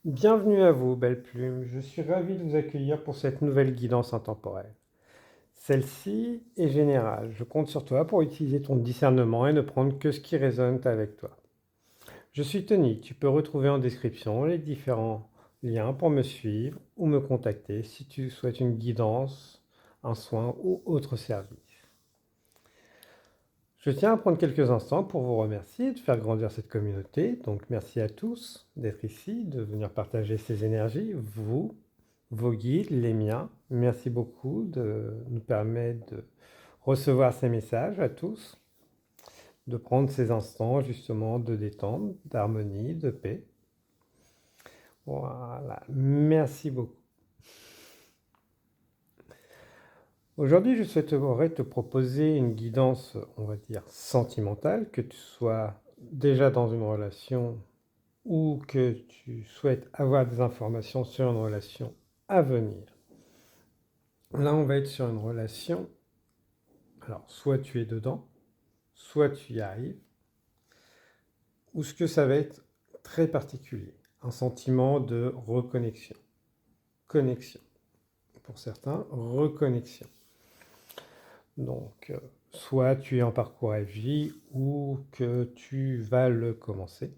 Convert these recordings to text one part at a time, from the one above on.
Bienvenue à vous, belle plume. Je suis ravi de vous accueillir pour cette nouvelle guidance intemporelle. Celle-ci est générale. Je compte sur toi pour utiliser ton discernement et ne prendre que ce qui résonne avec toi. Je suis Tony. Tu peux retrouver en description les différents liens pour me suivre ou me contacter si tu souhaites une guidance, un soin ou autre service. Je tiens à prendre quelques instants pour vous remercier de faire grandir cette communauté. Donc merci à tous d'être ici, de venir partager ces énergies. Vous, vos guides, les miens, merci beaucoup de nous permettre de recevoir ces messages à tous, de prendre ces instants justement de détente, d'harmonie, de paix. Voilà, merci beaucoup. Aujourd'hui, je souhaiterais te proposer une guidance, on va dire, sentimentale, que tu sois déjà dans une relation ou que tu souhaites avoir des informations sur une relation à venir. Là, on va être sur une relation, alors soit tu es dedans, soit tu y arrives, ou ce que ça va être très particulier, un sentiment de reconnexion, connexion, pour certains, reconnexion. Donc, soit tu es en parcours FJ ou que tu vas le commencer.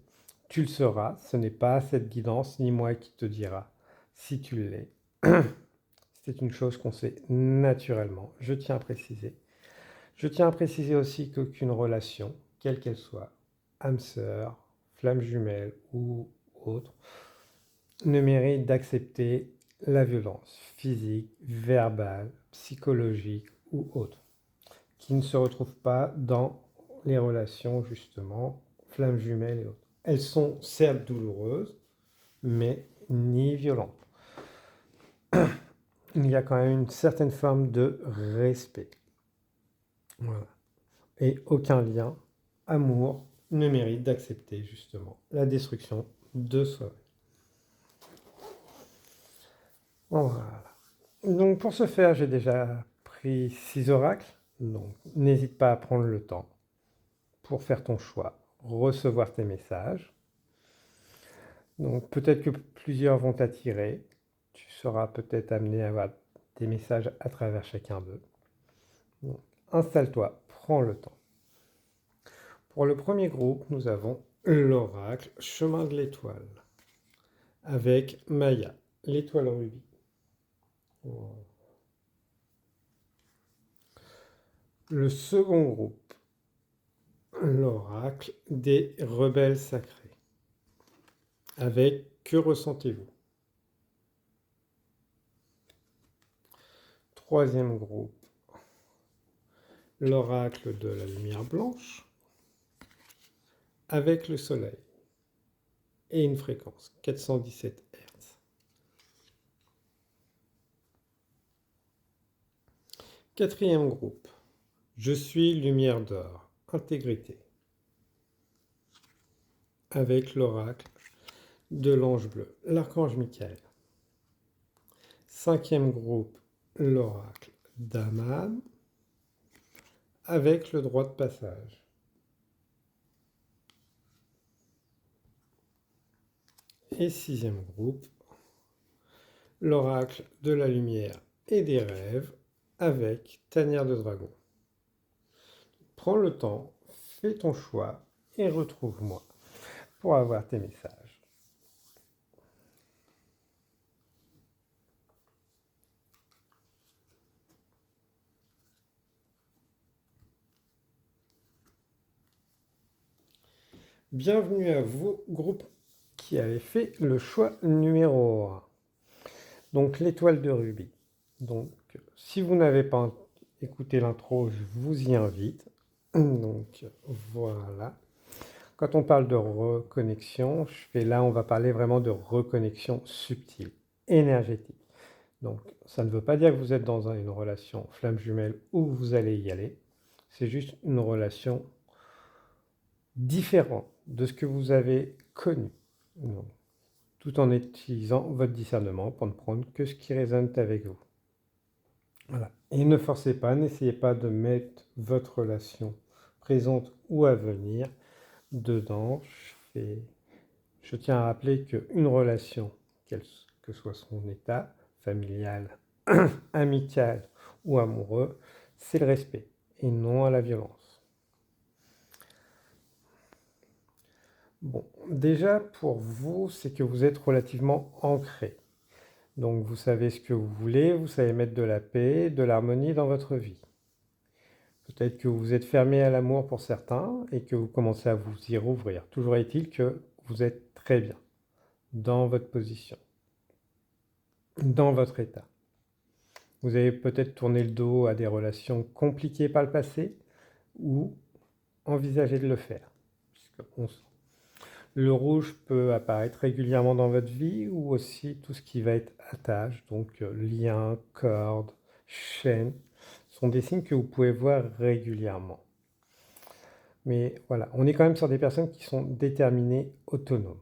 Tu le seras, ce n'est pas cette guidance ni moi qui te dira si tu l'es. C'est une chose qu'on sait naturellement, je tiens à préciser. Je tiens à préciser aussi qu'aucune relation, quelle qu'elle soit, âme sœur, flamme jumelle ou autre, ne mérite d'accepter la violence physique, verbale, psychologique ou autre, qui ne se retrouve pas dans les relations justement, flamme jumelle et autres. Elles sont certes douloureuses, mais ni violentes. Il y a quand même une certaine forme de respect. Voilà. Et aucun lien, amour, ne mérite d'accepter justement la destruction de soi. Voilà. Donc pour ce faire, j'ai déjà pris 6 oracles. Donc n'hésite pas à prendre le temps pour faire ton choix, recevoir tes messages. Donc peut-être que plusieurs vont t'attirer. Tu seras peut-être amené à avoir des messages à travers chacun d'eux. Donc installe-toi, prends le temps. Pour le premier groupe, nous avons l'oracle Chemin de l'étoile avec Maya, l'étoile rubis. Le second groupe, l'oracle des rebelles sacrés avec Que ressentez-vous? Troisième groupe, l'oracle de la lumière blanche avec le soleil et une fréquence 417 Hz. Quatrième groupe, je suis lumière d'or, intégrité, avec l'oracle de l'ange bleu, l'archange Michael. Cinquième groupe, l'oracle d'Aman, avec le droit de passage. Et sixième groupe, l'oracle de la lumière et des rêves, avec tanière de dragon. Prends le temps, fais ton choix et retrouve-moi pour avoir tes messages. Bienvenue à vous, groupe qui avez fait le choix numéro 1. Donc l'étoile de rubis. Donc si vous n'avez pas écouté l'intro, je vous y invite. Donc voilà. Quand on parle de reconnexion, on va parler vraiment de reconnexion subtile, énergétique. Donc ça ne veut pas dire que vous êtes dans une relation flamme jumelle où vous allez y aller. C'est juste une relation différente de ce que vous avez connu. Donc, tout en utilisant votre discernement pour ne prendre que ce qui résonne avec vous. Voilà. Et ne forcez pas, n'essayez pas de mettre votre relation présente ou à venir dedans. Je tiens à rappeler qu'une relation quel que soit son état, familial, amical ou amoureux, c'est le respect et non à la violence. Bon, déjà pour vous, c'est que vous êtes relativement ancré. Donc vous savez ce que vous voulez, vous savez mettre de la paix, de l'harmonie dans votre vie. Peut-être que vous êtes fermé à l'amour pour certains et que vous commencez à vous y rouvrir. Toujours est-il que vous êtes très bien dans votre position, dans votre état. Vous avez peut-être tourné le dos à des relations compliquées par le passé ou envisagé de le faire. Le rouge peut apparaître régulièrement dans votre vie ou aussi tout ce qui va être attache, donc lien, corde, chaîne, sont des signes que vous pouvez voir régulièrement. Mais voilà, on est quand même sur des personnes qui sont déterminées, autonomes,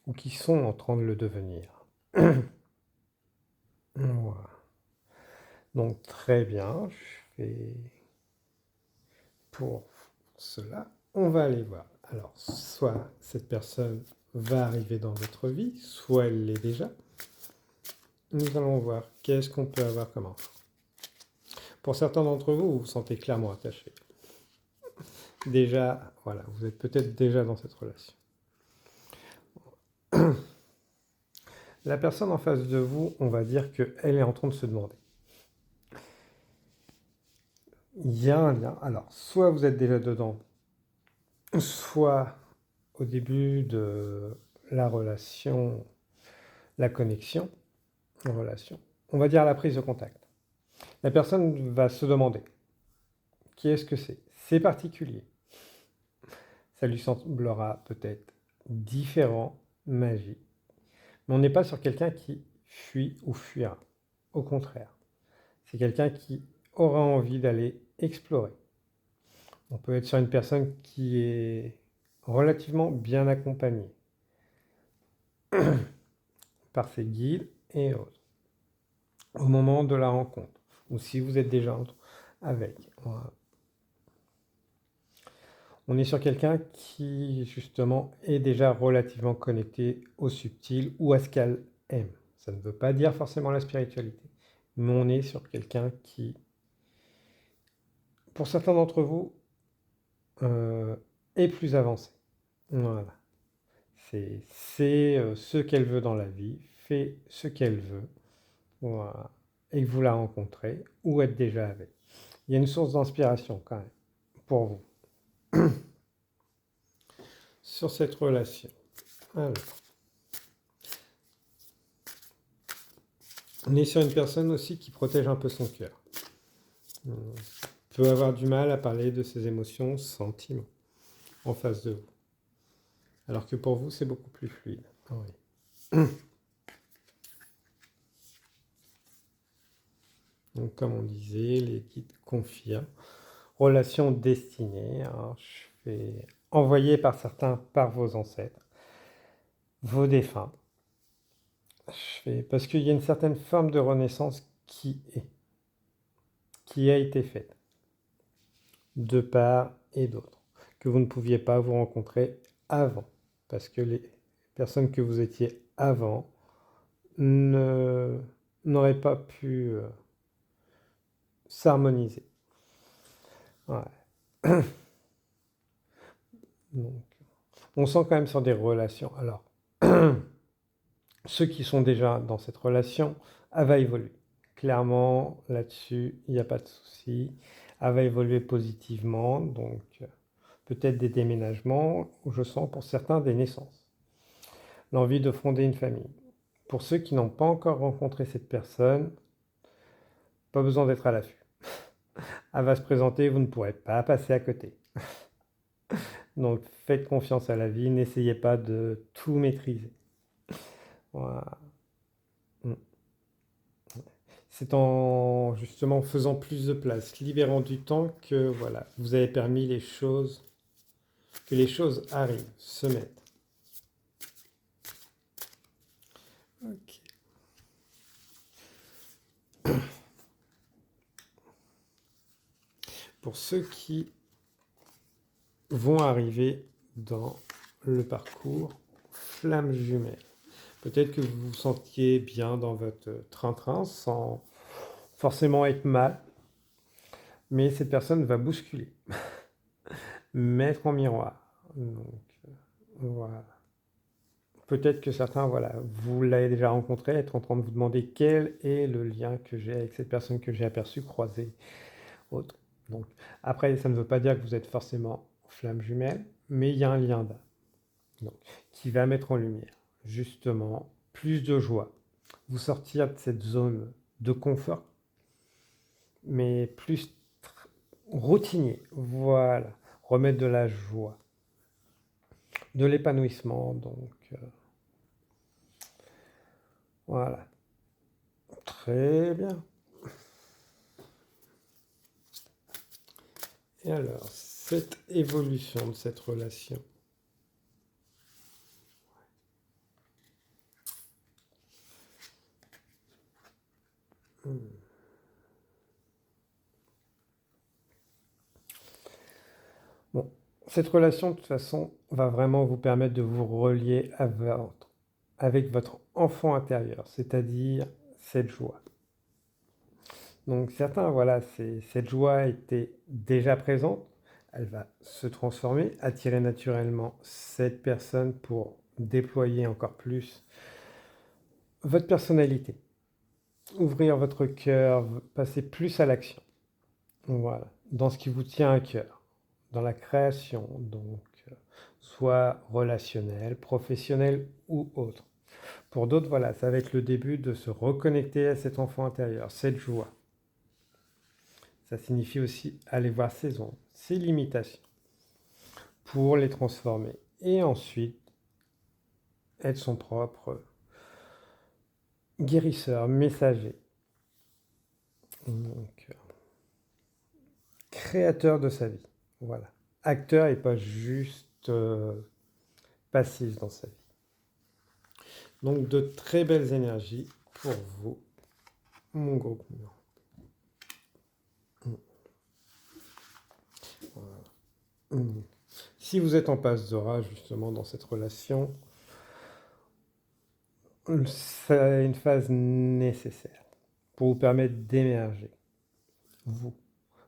ou qui sont en train de le devenir. Voilà. Donc très bien, je fais pour cela. On va aller voir. Alors, soit cette personne va arriver dans votre vie, soit elle l'est déjà. Nous allons voir qu'est-ce qu'on peut avoir comme enfant. Pour certains d'entre vous, vous vous sentez clairement attaché. Déjà, voilà, vous êtes peut-être déjà dans cette relation. La personne en face de vous, on va dire qu'elle est en train de se demander. Il y a un lien. Alors, soit vous êtes déjà dedans, soit au début de la relation, la connexion, la relation, on va dire la prise de contact. La personne va se demander, qu'est-ce que c'est? C'est particulier. Ça lui semblera peut-être différent, magique. Mais on n'est pas sur quelqu'un qui fuit ou fuira. Au contraire, c'est quelqu'un qui aura envie d'aller explorer. On peut être sur une personne qui est relativement bien accompagnée par ses guides et autres au moment de la rencontre, ou si vous êtes déjà avec. Voilà. On est sur quelqu'un qui, justement, est déjà relativement connecté au subtil ou à ce qu'elle aime. Ça ne veut pas dire forcément la spiritualité, mais on est sur quelqu'un qui, pour certains d'entre vous, est plus avancé. Voilà. C'est ce qu'elle veut dans la vie, fait ce qu'elle veut, voilà. Et que vous la rencontrez ou êtes déjà avec. Il y a une source d'inspiration quand même pour vous sur cette relation. Alors, on est sur une personne aussi qui protège un peu son cœur. Peut avoir du mal à parler de ses émotions, sentiments en face de vous. Alors que pour vous, c'est beaucoup plus fluide. Ah oui. Donc, comme on disait, les guides confirment. Relation destinée. Alors, je fais envoyer par certains par vos ancêtres, vos défunts. Parce qu'il y a une certaine forme de renaissance qui a été faite de part et d'autre, que vous ne pouviez pas vous rencontrer avant, parce que les personnes que vous étiez avant n'auraient pas pu s'harmoniser. Ouais. Donc, on sent quand même sur des relations. Alors, ceux qui sont déjà dans cette relation, elle va évoluer. Clairement, là-dessus, il n'y a pas de souci. Elle va évoluer positivement, donc peut-être des déménagements, ou je sens pour certains des naissances. L'envie de fonder une famille. Pour ceux qui n'ont pas encore rencontré cette personne, pas besoin d'être à l'affût. Elle va se présenter, vous ne pourrez pas passer à côté. Donc faites confiance à la vie, n'essayez pas de tout maîtriser. Voilà. C'est en justement faisant plus de place, libérant du temps que voilà, vous avez permis que les choses arrivent, se mettent. Ok. Pour ceux qui vont arriver dans le parcours flamme jumelle. Peut-être que vous vous sentiez bien dans votre train-train sans forcément être mal, mais cette personne va bousculer, mettre en miroir. Donc, voilà. Peut-être que certains, voilà, vous l'avez déjà rencontré, être en train de vous demander quel est le lien que j'ai avec cette personne que j'ai aperçue, croisée, autre. Donc, après, ça ne veut pas dire que vous êtes forcément flamme jumelle, mais il y a un lien d'âme, donc, qui va mettre en lumière, justement, plus de joie, vous sortir de cette zone de confort, mais plus routinier, voilà, remettre de la joie, de l'épanouissement, donc, voilà, très bien. Et alors, cette évolution de cette relation, bon, cette relation, de toute façon, va vraiment vous permettre de vous relier avec votre enfant intérieur, c'est-à-dire cette joie. Donc certains, voilà, cette joie était déjà présente, elle va se transformer, attirer naturellement cette personne pour déployer encore plus votre personnalité, ouvrir votre cœur, passer plus à l'action. Voilà, dans ce qui vous tient à cœur, dans la création, donc soit relationnelle, professionnelle ou autre. Pour d'autres, voilà, ça va être le début de se reconnecter à cet enfant intérieur, cette joie. Ça signifie aussi aller voir ses ombres, ses limitations, pour les transformer. Et ensuite, être son propre guérisseur, messager. Donc, créateur de sa vie. Voilà. Acteur et pas juste passif dans sa vie. Donc, de très belles énergies pour vous, mon gros client. Voilà. Si vous êtes en passe d'aura, justement, dans cette relation, c'est une phase nécessaire pour vous permettre d'émerger. Vous.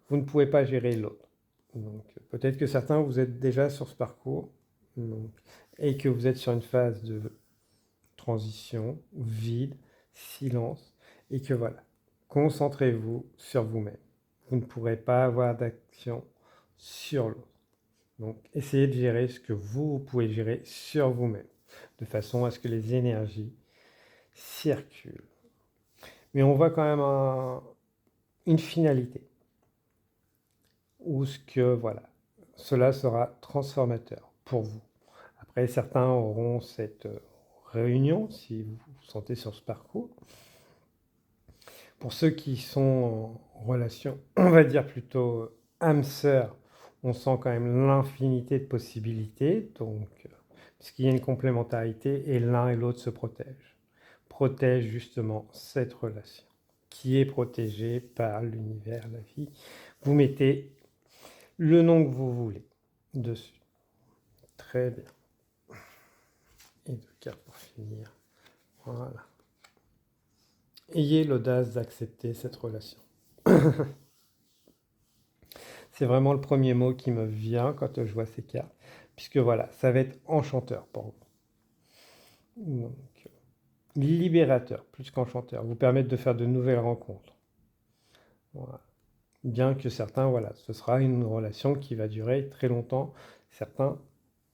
Vous ne pouvez pas gérer l'autre. Donc, peut-être que certains, vous êtes déjà sur ce parcours donc, et que vous êtes sur une phase de transition, vide, silence, et que voilà, concentrez-vous sur vous-même. Vous ne pourrez pas avoir d'action sur l'autre. Donc, essayez de gérer ce que vous pouvez gérer sur vous-même, de façon à ce que les énergies circulent. Mais on voit quand même une finalité, ou ce que, voilà, cela sera transformateur pour vous. Après, certains auront cette réunion, si vous vous sentez sur ce parcours. Pour ceux qui sont en relation, on va dire plutôt âme sœur, on sent quand même l'infinité de possibilités, donc, puisqu'il y a une complémentarité et l'un et l'autre se protègent. Protègent justement cette relation, qui est protégée par l'univers, la vie. Vous mettez le nom que vous voulez dessus. Très bien. Et deux cartes pour finir. Voilà. Ayez l'audace d'accepter cette relation. C'est vraiment le premier mot qui me vient quand je vois ces cartes. Puisque voilà, ça va être enchanteur pour vous. Donc, libérateur plus qu'enchanteur. Vous permettre de faire de nouvelles rencontres. Voilà. Bien que certains, voilà, ce sera une relation qui va durer très longtemps. Certains,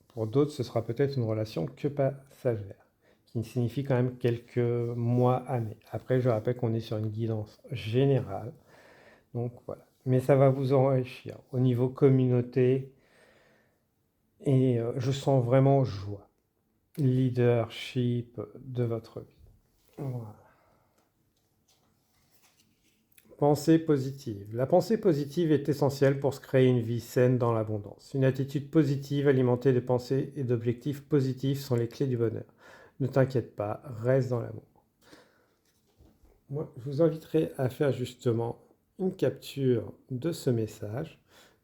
pour d'autres, ce sera peut-être une relation que passagère, qui signifie quand même quelques mois, années. Après, je rappelle qu'on est sur une guidance générale. Donc voilà. Mais ça va vous enrichir au niveau communauté. Et je sens vraiment joie, leadership de votre vie. Voilà. Pensée positive. La pensée positive est essentielle pour se créer une vie saine dans l'abondance. Une attitude positive alimentée de pensées et d'objectifs positifs sont les clés du bonheur. Ne t'inquiète pas, reste dans l'amour. Moi, je vous inviterai à faire justement une capture de ce message,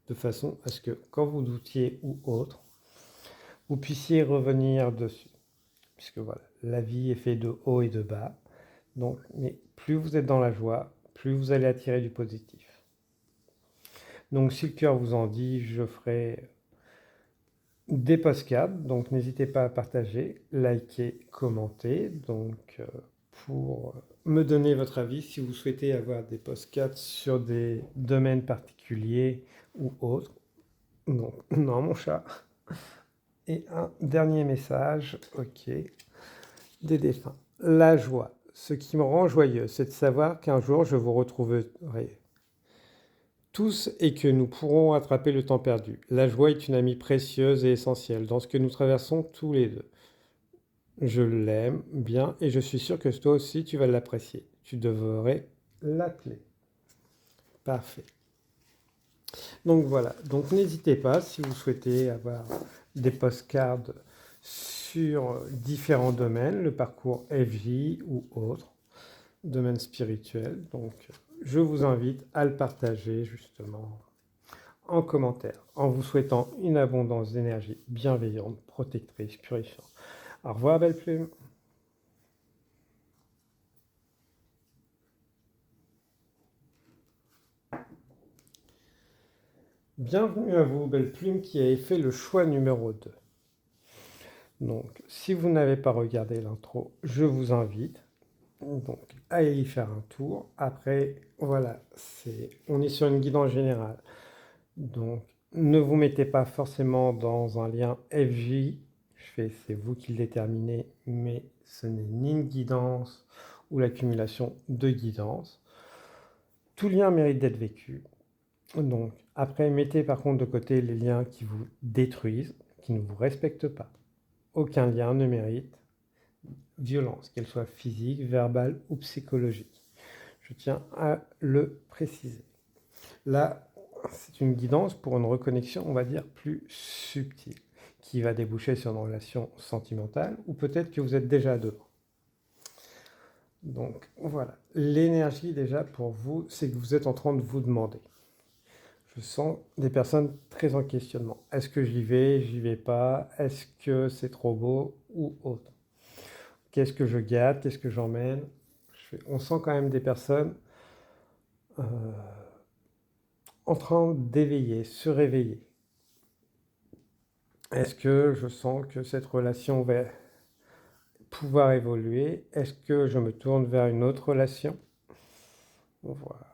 de façon à ce que quand vous doutiez ou autre, vous puissiez revenir dessus. puisque voilà, la vie est faite de haut et de bas. Donc, mais plus vous êtes dans la joie, plus vous allez attirer du positif. Donc, si le cœur vous en dit, je ferai des postcards, donc n'hésitez pas à partager, liker, commenter, donc pour me donner votre avis si vous souhaitez avoir des postcards sur des domaines particuliers ou autres. Donc, non, mon chat. Et un dernier message, ok, des défunts. La joie. Ce qui me rend joyeux, c'est de savoir qu'un jour je vous retrouverai tous et que nous pourrons rattraper le temps perdu. La joie est une amie précieuse et essentielle dans ce que nous traversons tous les deux. Je l'aime bien et je suis sûr que toi aussi tu vas l'apprécier. Tu devrais l'appeler. Parfait. Donc voilà, donc n'hésitez pas si vous souhaitez avoir des postcards sur différents domaines, le parcours FJ ou autre, domaine spirituel. Donc je vous invite à le partager justement en commentaire, en vous souhaitant une abondance d'énergie bienveillante, protectrice, purifiante. Au revoir, belle plume. Bienvenue à vous, belle plume, qui avez fait le choix numéro 2. Donc, si vous n'avez pas regardé l'intro, je vous invite donc à y faire un tour. Après, voilà, on est sur une guidance générale. Donc, ne vous mettez pas forcément dans un lien FJ. C'est vous qui le déterminez, mais ce n'est ni une guidance ou l'accumulation de guidance. Tout lien mérite d'être vécu. Donc, après, mettez par contre de côté les liens qui vous détruisent, qui ne vous respectent pas. Aucun lien ne mérite violence, qu'elle soit physique, verbale ou psychologique. Je tiens à le préciser. Là, c'est une guidance pour une reconnexion, on va dire, plus subtile, qui va déboucher sur une relation sentimentale, ou peut-être que vous êtes déjà dedans. Donc voilà, l'énergie déjà pour vous, c'est que vous êtes en train de vous demander. Je sens des personnes très en questionnement. Est-ce que j'y vais pas? Est-ce que c'est trop beau ou autre? Qu'est-ce que je garde? Qu'est-ce que j'emmène? On sent quand même des personnes euh, en train d'éveiller, se réveiller. Est-ce que je sens que cette relation va pouvoir évoluer? Est-ce que je me tourne vers une autre relation? Voilà.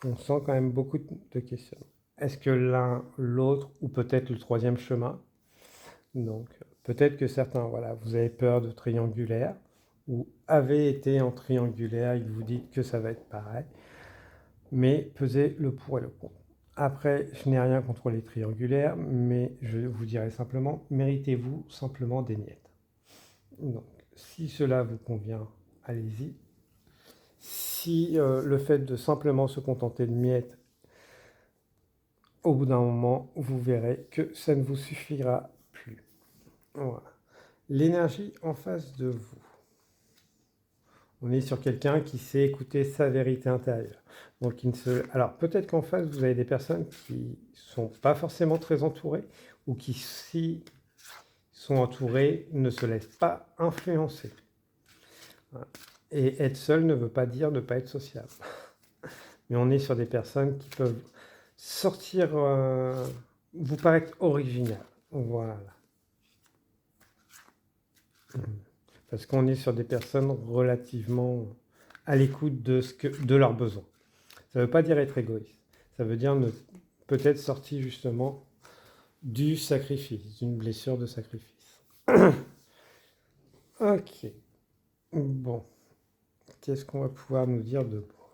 On sent quand même beaucoup de questions. Est-ce que l'un, l'autre ou peut-être le troisième chemin? Donc peut-être que certains, voilà, vous avez peur de triangulaire ou avez été en triangulaire et que vous dites que ça va être pareil. Mais pesez le pour et le contre. Après, je n'ai rien contre les triangulaires, mais je vous dirais simplement, méritez-vous simplement des miettes. Donc, si cela vous convient, allez-y. Si le fait de simplement se contenter de miettes, au bout d'un moment, vous verrez que ça ne vous suffira plus. Voilà. L'énergie en face de vous. On est sur quelqu'un qui sait écouter sa vérité intérieure. Donc, alors, peut-être qu'en face, vous avez des personnes qui ne sont pas forcément très entourées ou qui, si sont entourées, ne se laissent pas influencer. Et être seul ne veut pas dire ne pas être sociable. Mais on est sur des personnes qui peuvent sortir, vous paraître originales. Voilà. Parce qu'on est sur des personnes relativement à l'écoute de leurs besoins. Ça ne veut pas dire être égoïste. Ça veut dire peut-être sortir justement du sacrifice, d'une blessure de sacrifice. Ok. Bon. Qu'est-ce qu'on va pouvoir nous dire de beau?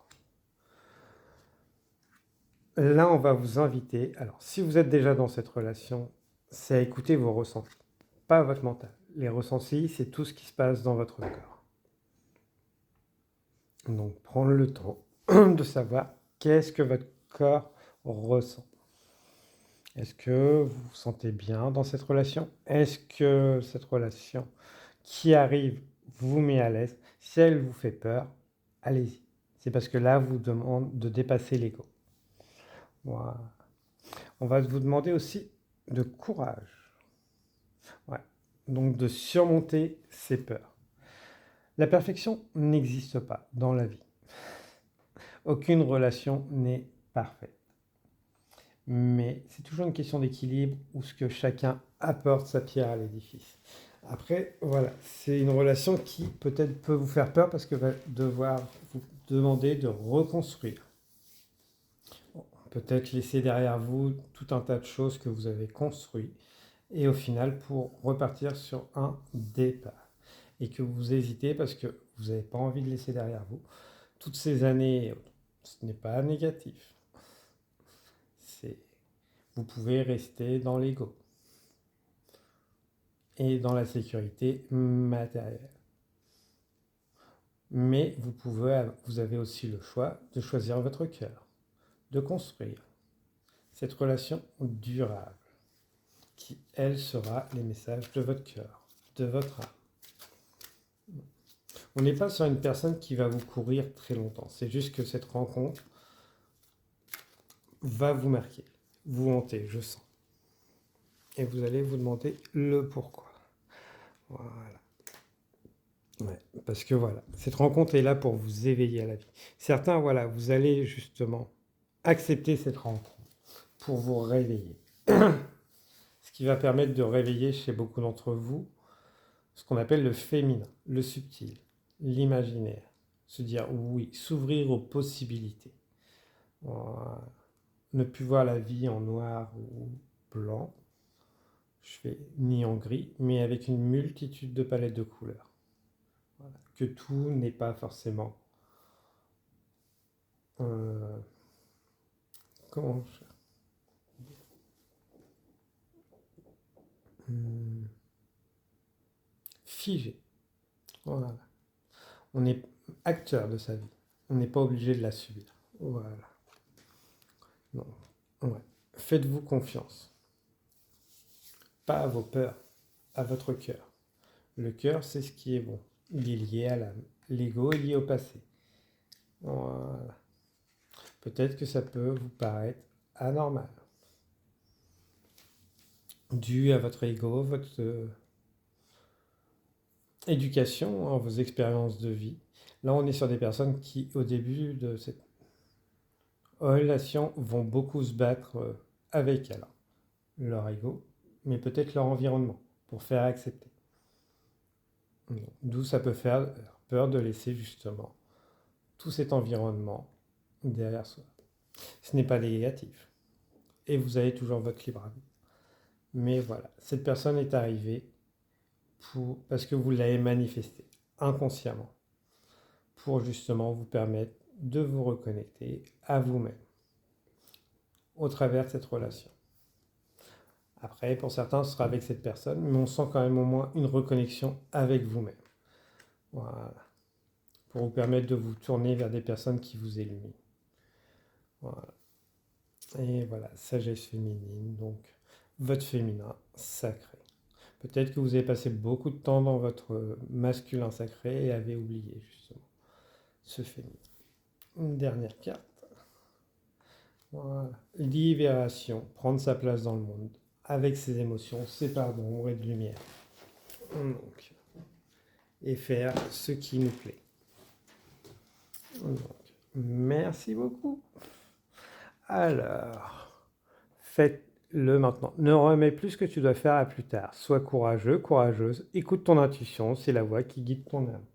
Là, on va vous inviter. Alors, si vous êtes déjà dans cette relation, c'est à écouter vos ressentis, pas votre mental. Les ressentis, c'est tout ce qui se passe dans votre corps. Donc, prendre le temps de savoir qu'est-ce que votre corps ressent. Est-ce que vous vous sentez bien dans cette relation? Est-ce que cette relation qui arrive vous met à l'aise? Si elle vous fait peur, allez-y. C'est parce que là, vous demande de dépasser l'ego. Voilà. On va vous demander aussi de courage. Ouais. donc de surmonter ses peurs. La perfection n'existe pas dans la vie. Aucune relation n'est parfaite. Mais c'est toujours une question d'équilibre où ce que chacun apporte sa pierre à l'édifice. Après, voilà, c'est une relation qui peut-être peut vous faire peur parce que va devoir vous demander de reconstruire. Peut-être laisser derrière vous tout un tas de choses que vous avez construites et au final pour repartir sur un départ. Et que vous hésitez parce que vous n'avez pas envie de laisser derrière vous toutes ces années. Ce n'est pas négatif. Vous pouvez rester dans l'ego et dans la sécurité matérielle. Mais vous avez aussi le choix de choisir votre cœur, de construire cette relation durable qui, elle, sera les messages de votre cœur, de votre âme. On n'est pas sur une personne qui va vous courir très longtemps. C'est juste que cette rencontre va vous marquer, vous hanter, je sens. Et vous allez vous demander le pourquoi. Voilà. Ouais, parce que voilà, cette rencontre est là pour vous éveiller à la vie. Certains, voilà, vous allez justement accepter cette rencontre pour vous réveiller. Ce qui va permettre de réveiller chez beaucoup d'entre vous ce qu'on appelle le féminin, le subtil, l'imaginaire. Se dire oui, s'ouvrir aux possibilités. Voilà. Ne plus voir la vie en noir ou blanc, ni en gris, mais avec une multitude de palettes de couleurs. Voilà. Que tout n'est pas forcément comment figé. Voilà. On est acteur de sa vie. On n'est pas obligé de la subir. Voilà. Non. Ouais. Faites-vous confiance. Pas à vos peurs, à votre cœur. Le cœur, c'est ce qui est bon. Il est lié à l'âme. L'ego est lié au passé. Voilà. Peut-être que ça peut vous paraître anormal. Dû à votre ego, votre éducation, vos expériences de vie. Là, on est sur des personnes qui, au début de cette relation, vont beaucoup se battre avec elle. Leur ego, mais peut-être leur environnement, pour faire accepter. D'où ça peut faire peur de laisser justement tout cet environnement derrière soi. Ce n'est pas négatif. Et vous avez toujours votre libre arbitre. Mais voilà, cette personne est arrivée parce que vous l'avez manifesté inconsciemment pour justement vous permettre de vous reconnecter à vous-même au travers de cette relation. Après, pour certains, ce sera avec cette personne, mais on sent quand même au moins une reconnexion avec vous-même. Voilà. Pour vous permettre de vous tourner vers des personnes qui vous illuminent. Voilà. Et voilà, sagesse féminine, donc votre féminin sacré. Peut-être que vous avez passé beaucoup de temps dans votre masculin sacré et avez oublié justement ce féminin. Une dernière carte. Voilà. Libération, prendre sa place dans le monde, avec ses émotions, ses parts d'ombre et de lumière. Donc, et faire ce qui nous plaît. Donc, merci beaucoup. Alors, faites-le maintenant. Ne remets plus ce que tu dois faire à plus tard. Sois courageux, courageuse. Écoute ton intuition, c'est la voix qui guide ton âme.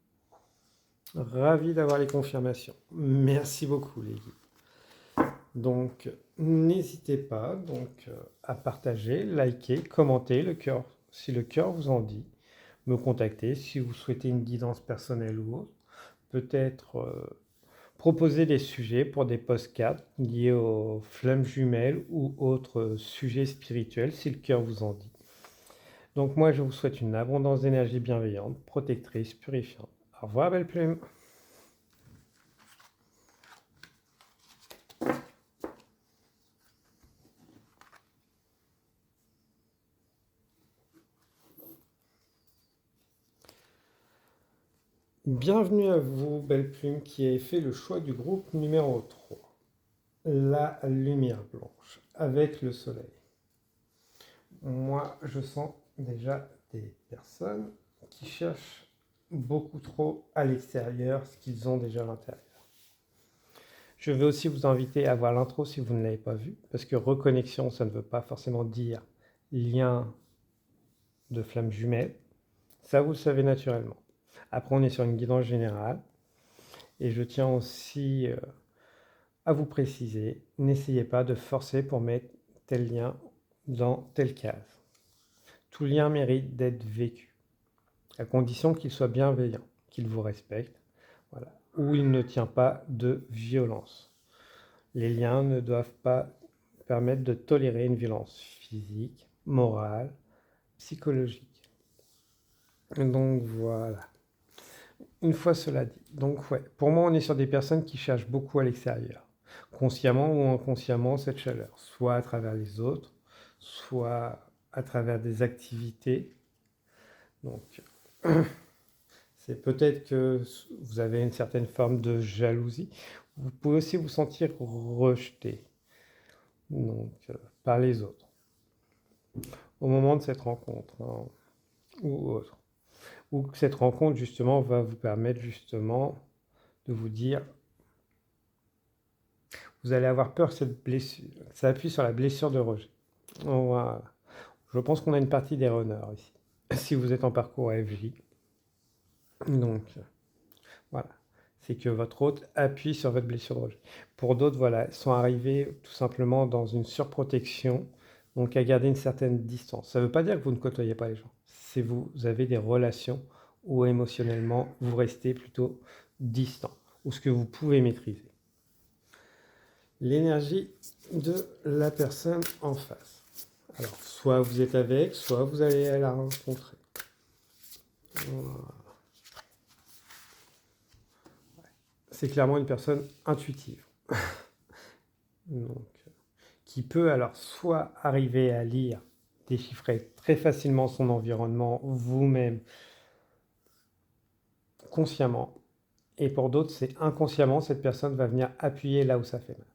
Ravi d'avoir les confirmations. Merci beaucoup, les guides. Donc, n'hésitez pas à partager, liker, commenter le cœur, si le cœur vous en dit. Me contacter si vous souhaitez une guidance personnelle ou autre. Peut-être proposer des sujets pour des podcasts liés aux flammes jumelles ou autres sujets spirituels si le cœur vous en dit. Donc moi, je vous souhaite une abondance d'énergie bienveillante, protectrice, purifiante. Au revoir, belle plume. Bienvenue à vous, belle plume, qui avez fait le choix du groupe numéro 3. La lumière blanche, avec le soleil. Moi, je sens déjà des personnes qui cherchent beaucoup trop à l'extérieur ce qu'ils ont déjà à l'intérieur. Je vais aussi vous inviter à voir l'intro si vous ne l'avez pas vu, parce que reconnexion, ça ne veut pas forcément dire lien de flamme jumelle. Ça, vous le savez naturellement. Après, on est sur une guidance générale. Et je tiens aussi à vous préciser, n'essayez pas de forcer pour mettre tel lien dans telle case. Tout lien mérite d'être vécu, à condition qu'il soit bienveillant, qu'il vous respecte, voilà, où il ne tient pas de violence. Les liens ne doivent pas permettre de tolérer une violence physique, morale, psychologique. Donc voilà. Une fois cela dit, donc ouais, pour moi on est sur des personnes qui cherchent beaucoup à l'extérieur, consciemment ou inconsciemment cette chaleur, soit à travers les autres, soit à travers des activités. Donc c'est peut-être que vous avez une certaine forme de jalousie. Vous pouvez aussi vous sentir rejeté donc, par les autres au moment de cette rencontre hein, ou autre. Ou que cette rencontre justement va vous permettre justement de vous dire vous allez avoir peur que cette blessure, ça appuie sur la blessure de rejet. Voilà. Je pense qu'on a une partie des runners ici, si vous êtes en parcours FJ. Donc, voilà. C'est que votre hôte appuie sur votre blessure de rejet. Pour d'autres, voilà, ils sont arrivés tout simplement dans une surprotection, donc à garder une certaine distance. Ça ne veut pas dire que vous ne côtoyez pas les gens. C'est vous avez des relations où émotionnellement, vous restez plutôt distant, ou ce que vous pouvez maîtriser. L'énergie de la personne en face. Alors, soit vous êtes avec, soit vous allez la rencontrer. Voilà. C'est clairement une personne intuitive. Donc, qui peut alors soit arriver à lire, déchiffrer très facilement son environnement, vous-même, consciemment. Et pour d'autres, c'est inconsciemment, cette personne va venir appuyer là où ça fait mal.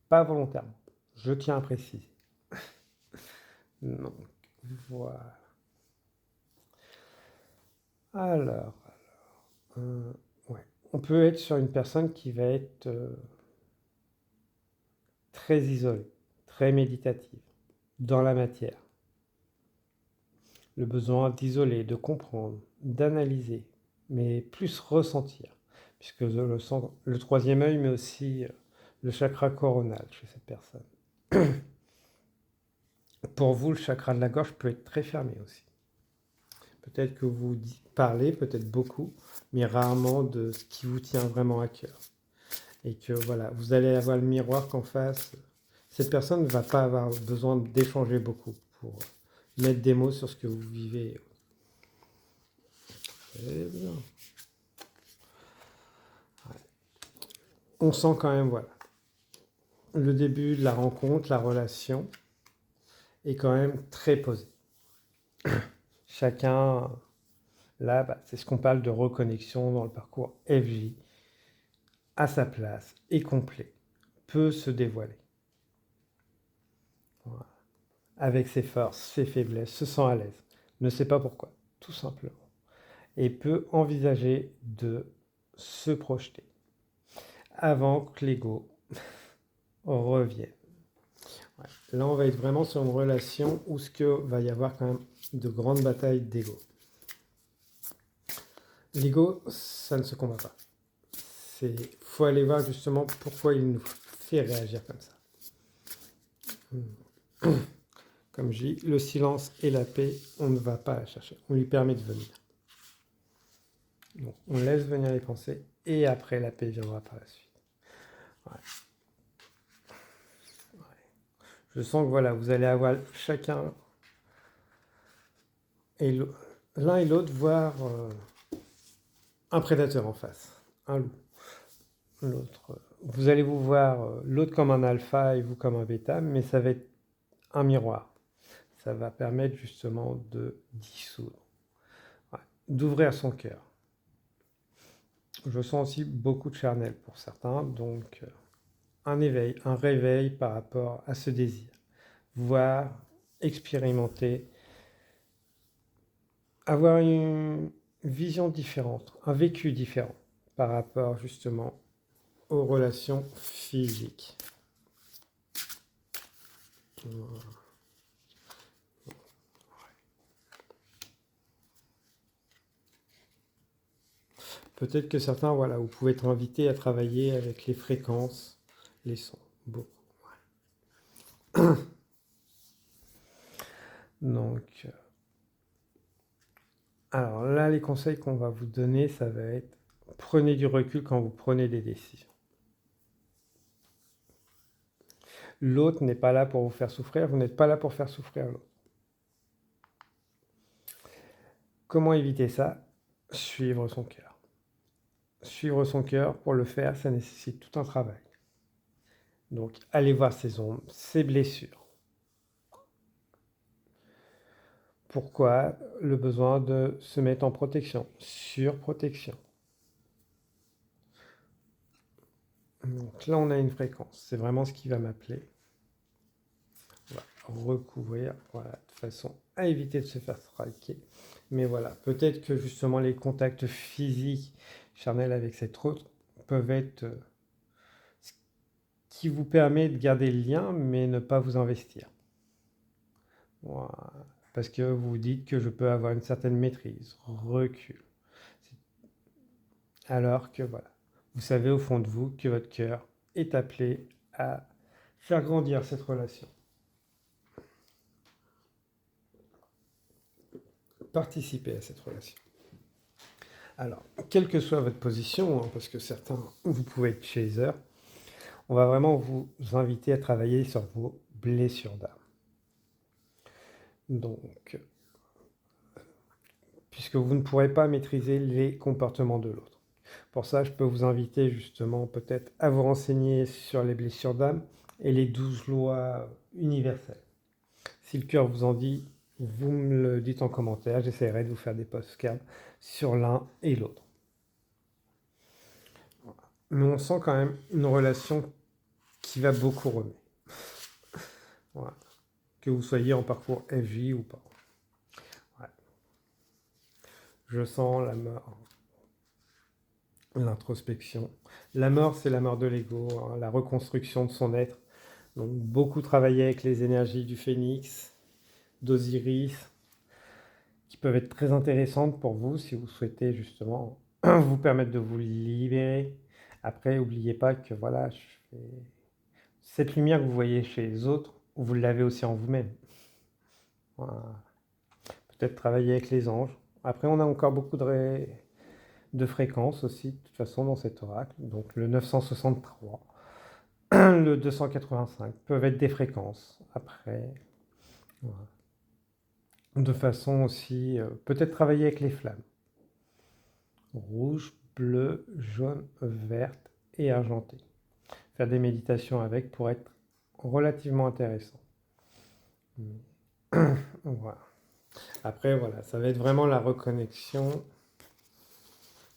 Pas volontairement. Je tiens à préciser. Donc, voilà. Alors, ouais. On peut être sur une personne qui va être très isolée, très méditative, dans la matière. Le besoin d'isoler, de comprendre, d'analyser, mais plus ressentir, puisque le troisième œil, mais aussi le chakra coronal chez cette personne. Pour vous, le chakra de la gorge peut être très fermé aussi. Peut-être que vous parlez, peut-être beaucoup, mais rarement de ce qui vous tient vraiment à cœur. Et que voilà, vous allez avoir le miroir qu'en face, cette personne ne va pas avoir besoin d'échanger beaucoup pour mettre des mots sur ce que vous vivez. Très bien. Ouais. On sent quand même, voilà, le début de la rencontre, la relation est quand même très posé. Chacun, là, c'est ce qu'on parle de reconnexion dans le parcours FJ, à sa place et complet, peut se dévoiler. Voilà. Avec ses forces, ses faiblesses, se sent à l'aise, ne sait pas pourquoi, tout simplement. Et peut envisager de se projeter avant que l'ego revienne. Ouais. Là, on va être vraiment sur une relation où ce que va y avoir quand même de grandes batailles d'ego. L'ego, ça ne se combat pas. Il faut aller voir justement pourquoi il nous fait réagir comme ça. Comme je dis, le silence et la paix, on ne va pas la chercher. On lui permet de venir. Donc, on laisse venir les pensées et après la paix viendra par la suite. Ouais. Ouais. Je sens que voilà, vous allez avoir chacun et l'un et l'autre voir un prédateur en face, un loup. L'autre, vous allez vous voir l'autre comme un alpha et vous comme un bêta, mais ça va être un miroir. Ça va permettre justement de dissoudre, ouais, d'ouvrir son cœur. Je sens aussi beaucoup de charnel pour certains, donc un éveil, un réveil par rapport à ce désir. Voir, expérimenter avoir une vision différente, un vécu différent par rapport justement aux relations physiques. Peut-être que certains, voilà, vous pouvez être invités à travailler avec les fréquences, les sons. Bon. Donc, alors là, les conseils qu'on va vous donner, ça va être prenez du recul quand vous prenez des décisions. L'autre n'est pas là pour vous faire souffrir, vous n'êtes pas là pour faire souffrir l'autre. Comment éviter ça? Suivre son cœur. Suivre son cœur, pour le faire, ça nécessite tout un travail. Donc, allez voir ses ombres, ses blessures. Pourquoi le besoin de se mettre en protection, surprotection. Donc là, on a une fréquence. C'est vraiment ce qui va m'appeler. On va recouvrir, voilà, de façon à éviter de se faire striker. Mais voilà, peut-être que justement les contacts physiques charnels avec cet autre peuvent être ce qui vous permet de garder le lien, mais ne pas vous investir. Voilà. Parce que vous dites que je peux avoir une certaine maîtrise, recul. Alors que voilà, vous savez au fond de vous que votre cœur est appelé à faire grandir cette relation. Participer à cette relation. Alors, quelle que soit votre position, hein, parce que certains, vous pouvez être chaser, on va vraiment vous inviter à travailler sur vos blessures d'âme. Donc, puisque vous ne pourrez pas maîtriser les comportements de l'autre. Pour ça, je peux vous inviter justement peut-être à vous renseigner sur les blessures d'âme et les 12 lois universelles. Si le cœur vous en dit, vous me le dites en commentaire, j'essaierai de vous faire des postcards sur l'un et l'autre. Mais on sent quand même une relation qui va beaucoup remuer. Voilà. Que vous soyez en parcours FJ ou pas. Ouais. Je sens la mort, l'introspection. La mort, c'est la mort de l'ego, hein, la reconstruction de son être. Donc beaucoup travailler avec les énergies du phénix, d'Osiris, qui peuvent être très intéressantes pour vous si vous souhaitez justement vous permettre de vous libérer. Après, n'oubliez pas que voilà, cette lumière que vous voyez chez les autres, vous l'avez aussi en vous-même. Voilà. Peut-être travailler avec les anges. Après, on a encore beaucoup de fréquences aussi, de toute façon, dans cet oracle. Donc le 963, le 285 peuvent être des fréquences. Après, voilà. De façon aussi, peut-être travailler avec les flammes. Rouge, bleu, jaune, verte et argenté. Faire des méditations avec pour être relativement intéressant. Voilà. Après, voilà, ça va être vraiment la reconnexion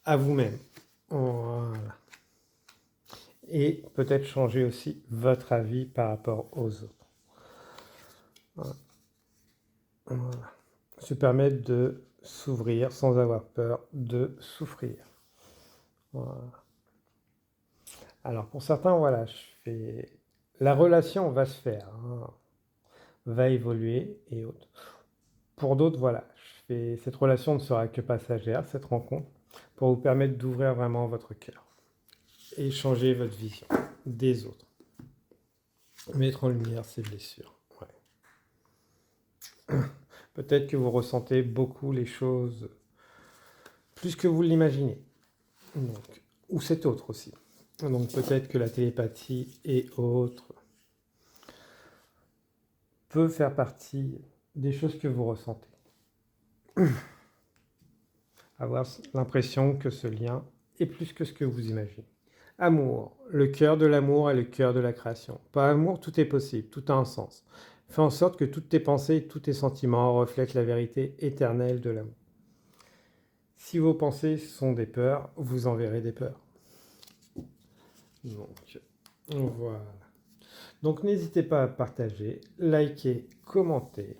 à vous-même. Voilà. Et peut-être changer aussi votre avis par rapport aux autres. Voilà. Voilà. Se permettre de s'ouvrir sans avoir peur de souffrir. Voilà. Alors pour certains, voilà, la relation va se faire, hein, va évoluer et autres. Pour d'autres, voilà, cette relation ne sera que passagère, cette rencontre, pour vous permettre d'ouvrir vraiment votre cœur et changer votre vision des autres. Mettre en lumière ces blessures. Ouais. Peut-être que vous ressentez beaucoup les choses plus que vous l'imaginez. Donc, ou cet autre aussi. Donc peut-être que la télépathie et autres peut faire partie des choses que vous ressentez. Avoir l'impression que ce lien est plus que ce que vous imaginez. Amour. Le cœur de l'amour est le cœur de la création. Par amour, tout est possible, tout a un sens. Fais en sorte que toutes tes pensées et tous tes sentiments reflètent la vérité éternelle de l'amour. Si vos pensées sont des peurs, vous en verrez des peurs. Donc, voilà. Donc n'hésitez pas à partager, liker, commenter,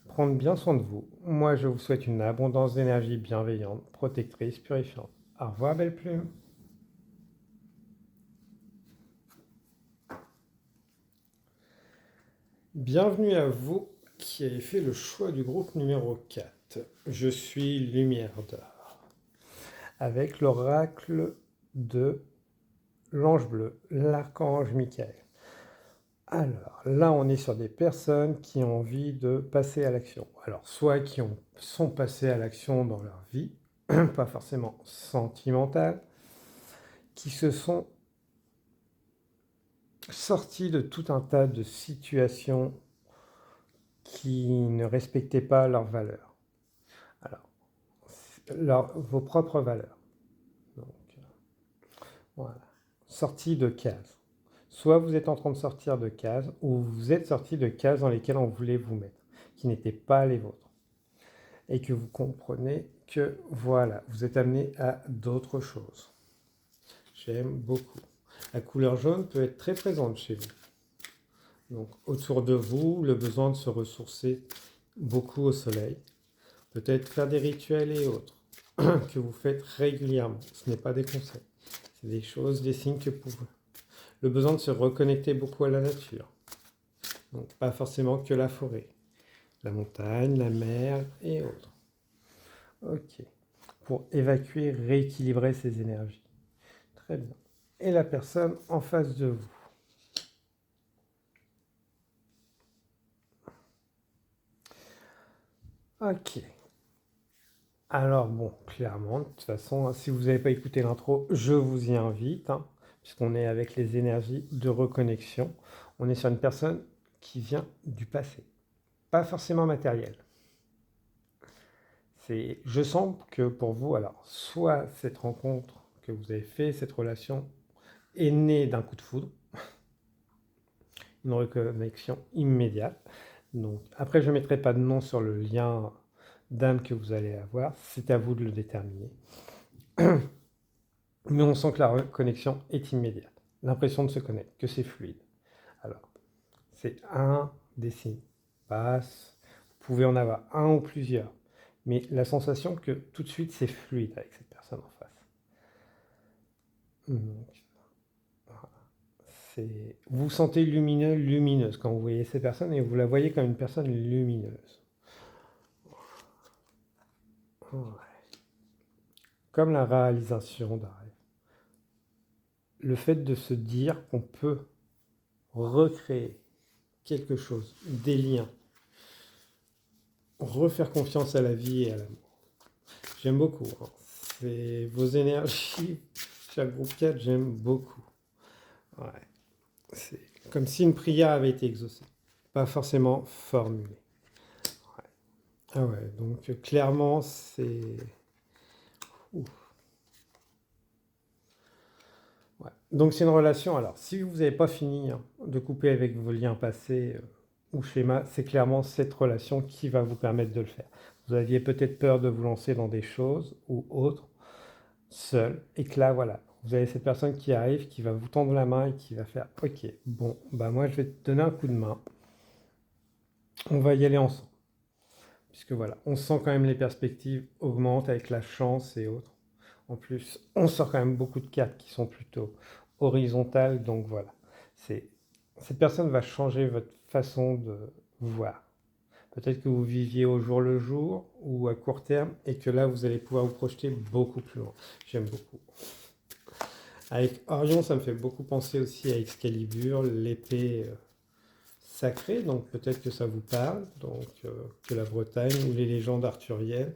prendre bien soin de vous. Moi, je vous souhaite une abondance d'énergie bienveillante, protectrice, purifiante. Au revoir, belle plume. Bienvenue à vous qui avez fait le choix du groupe numéro 4. Je suis Lumière d'Or, avec l'oracle de l'ange bleu, l'archange Michael. Alors là, on est sur des personnes qui ont envie de passer à l'action. Alors, soit qui sont passées à l'action dans leur vie, pas forcément sentimentale, qui se sont sortis de tout un tas de situations qui ne respectaient pas leurs valeurs. Alors, vos propres valeurs. Donc, voilà. Sortis de cases. Soit vous êtes en train de sortir de cases, ou vous êtes sorti de cases dans lesquelles on voulait vous mettre, qui n'étaient pas les vôtres. Et que vous comprenez que, voilà, vous êtes amené à d'autres choses. J'aime beaucoup. La couleur jaune peut être très présente chez vous. Donc, autour de vous, le besoin de se ressourcer beaucoup au soleil. Peut-être faire des rituels et autres que vous faites régulièrement. Ce n'est pas des conseils. C'est des choses, des signes que pour vous. Le besoin de se reconnecter beaucoup à la nature. Donc, pas forcément que la forêt. La montagne, la mer et autres. Ok. Pour évacuer, rééquilibrer ces énergies. Très bien. Et la personne en face de vous. Ok. Alors bon, clairement, de toute façon, si vous n'avez pas écouté l'intro, je vous y invite, hein, puisqu'on est avec les énergies de reconnexion. On est sur une personne qui vient du passé, pas forcément matériel. Je sens que pour vous, alors, soit cette rencontre que vous avez fait, cette relation, est née d'un coup de foudre, une reconnexion immédiate. Donc, après, je ne mettrai pas de nom sur le lien d'âme que vous allez avoir, c'est à vous de le déterminer. Mais on sent que la connexion est immédiate. L'impression de se connaître, que c'est fluide. Alors, c'est un des signes. Passe. Vous pouvez en avoir un ou plusieurs. Mais la sensation que tout de suite c'est fluide avec cette personne en face. Donc, vous vous sentez lumineux, lumineuse quand vous voyez ces personnes et vous la voyez comme une personne lumineuse. Ouais. Comme la réalisation d'un rêve. Le fait de se dire qu'on peut recréer quelque chose, des liens, refaire confiance à la vie et à l'amour. J'aime beaucoup. Hein. C'est vos énergies, chaque groupe 4, j'aime beaucoup. Ouais. C'est comme si une prière avait été exaucée, pas forcément formulée. Ouais. Ah ouais, donc clairement, c'est... Ouf. Ouais. Donc c'est une relation, alors si vous n'avez pas fini hein, de couper avec vos liens passés ou schémas, c'est clairement cette relation qui va vous permettre de le faire. Vous aviez peut-être peur de vous lancer dans des choses ou autres, seul, et que là, voilà, vous avez cette personne qui arrive, qui va vous tendre la main et qui va faire, ok, bon, bah moi je vais te donner un coup de main, on va y aller ensemble. Puisque voilà, on sent quand même les perspectives augmentent avec la chance et autres. En plus, on sort quand même beaucoup de cartes qui sont plutôt horizontales, donc voilà. Cette personne va changer votre façon de voir. Peut-être que vous viviez au jour le jour ou à court terme et que là, vous allez pouvoir vous projeter beaucoup plus loin. J'aime beaucoup. Avec Orion, ça me fait beaucoup penser aussi à Excalibur, l'épée sacrée, donc peut-être que ça vous parle, donc que la Bretagne ou les légendes arthuriennes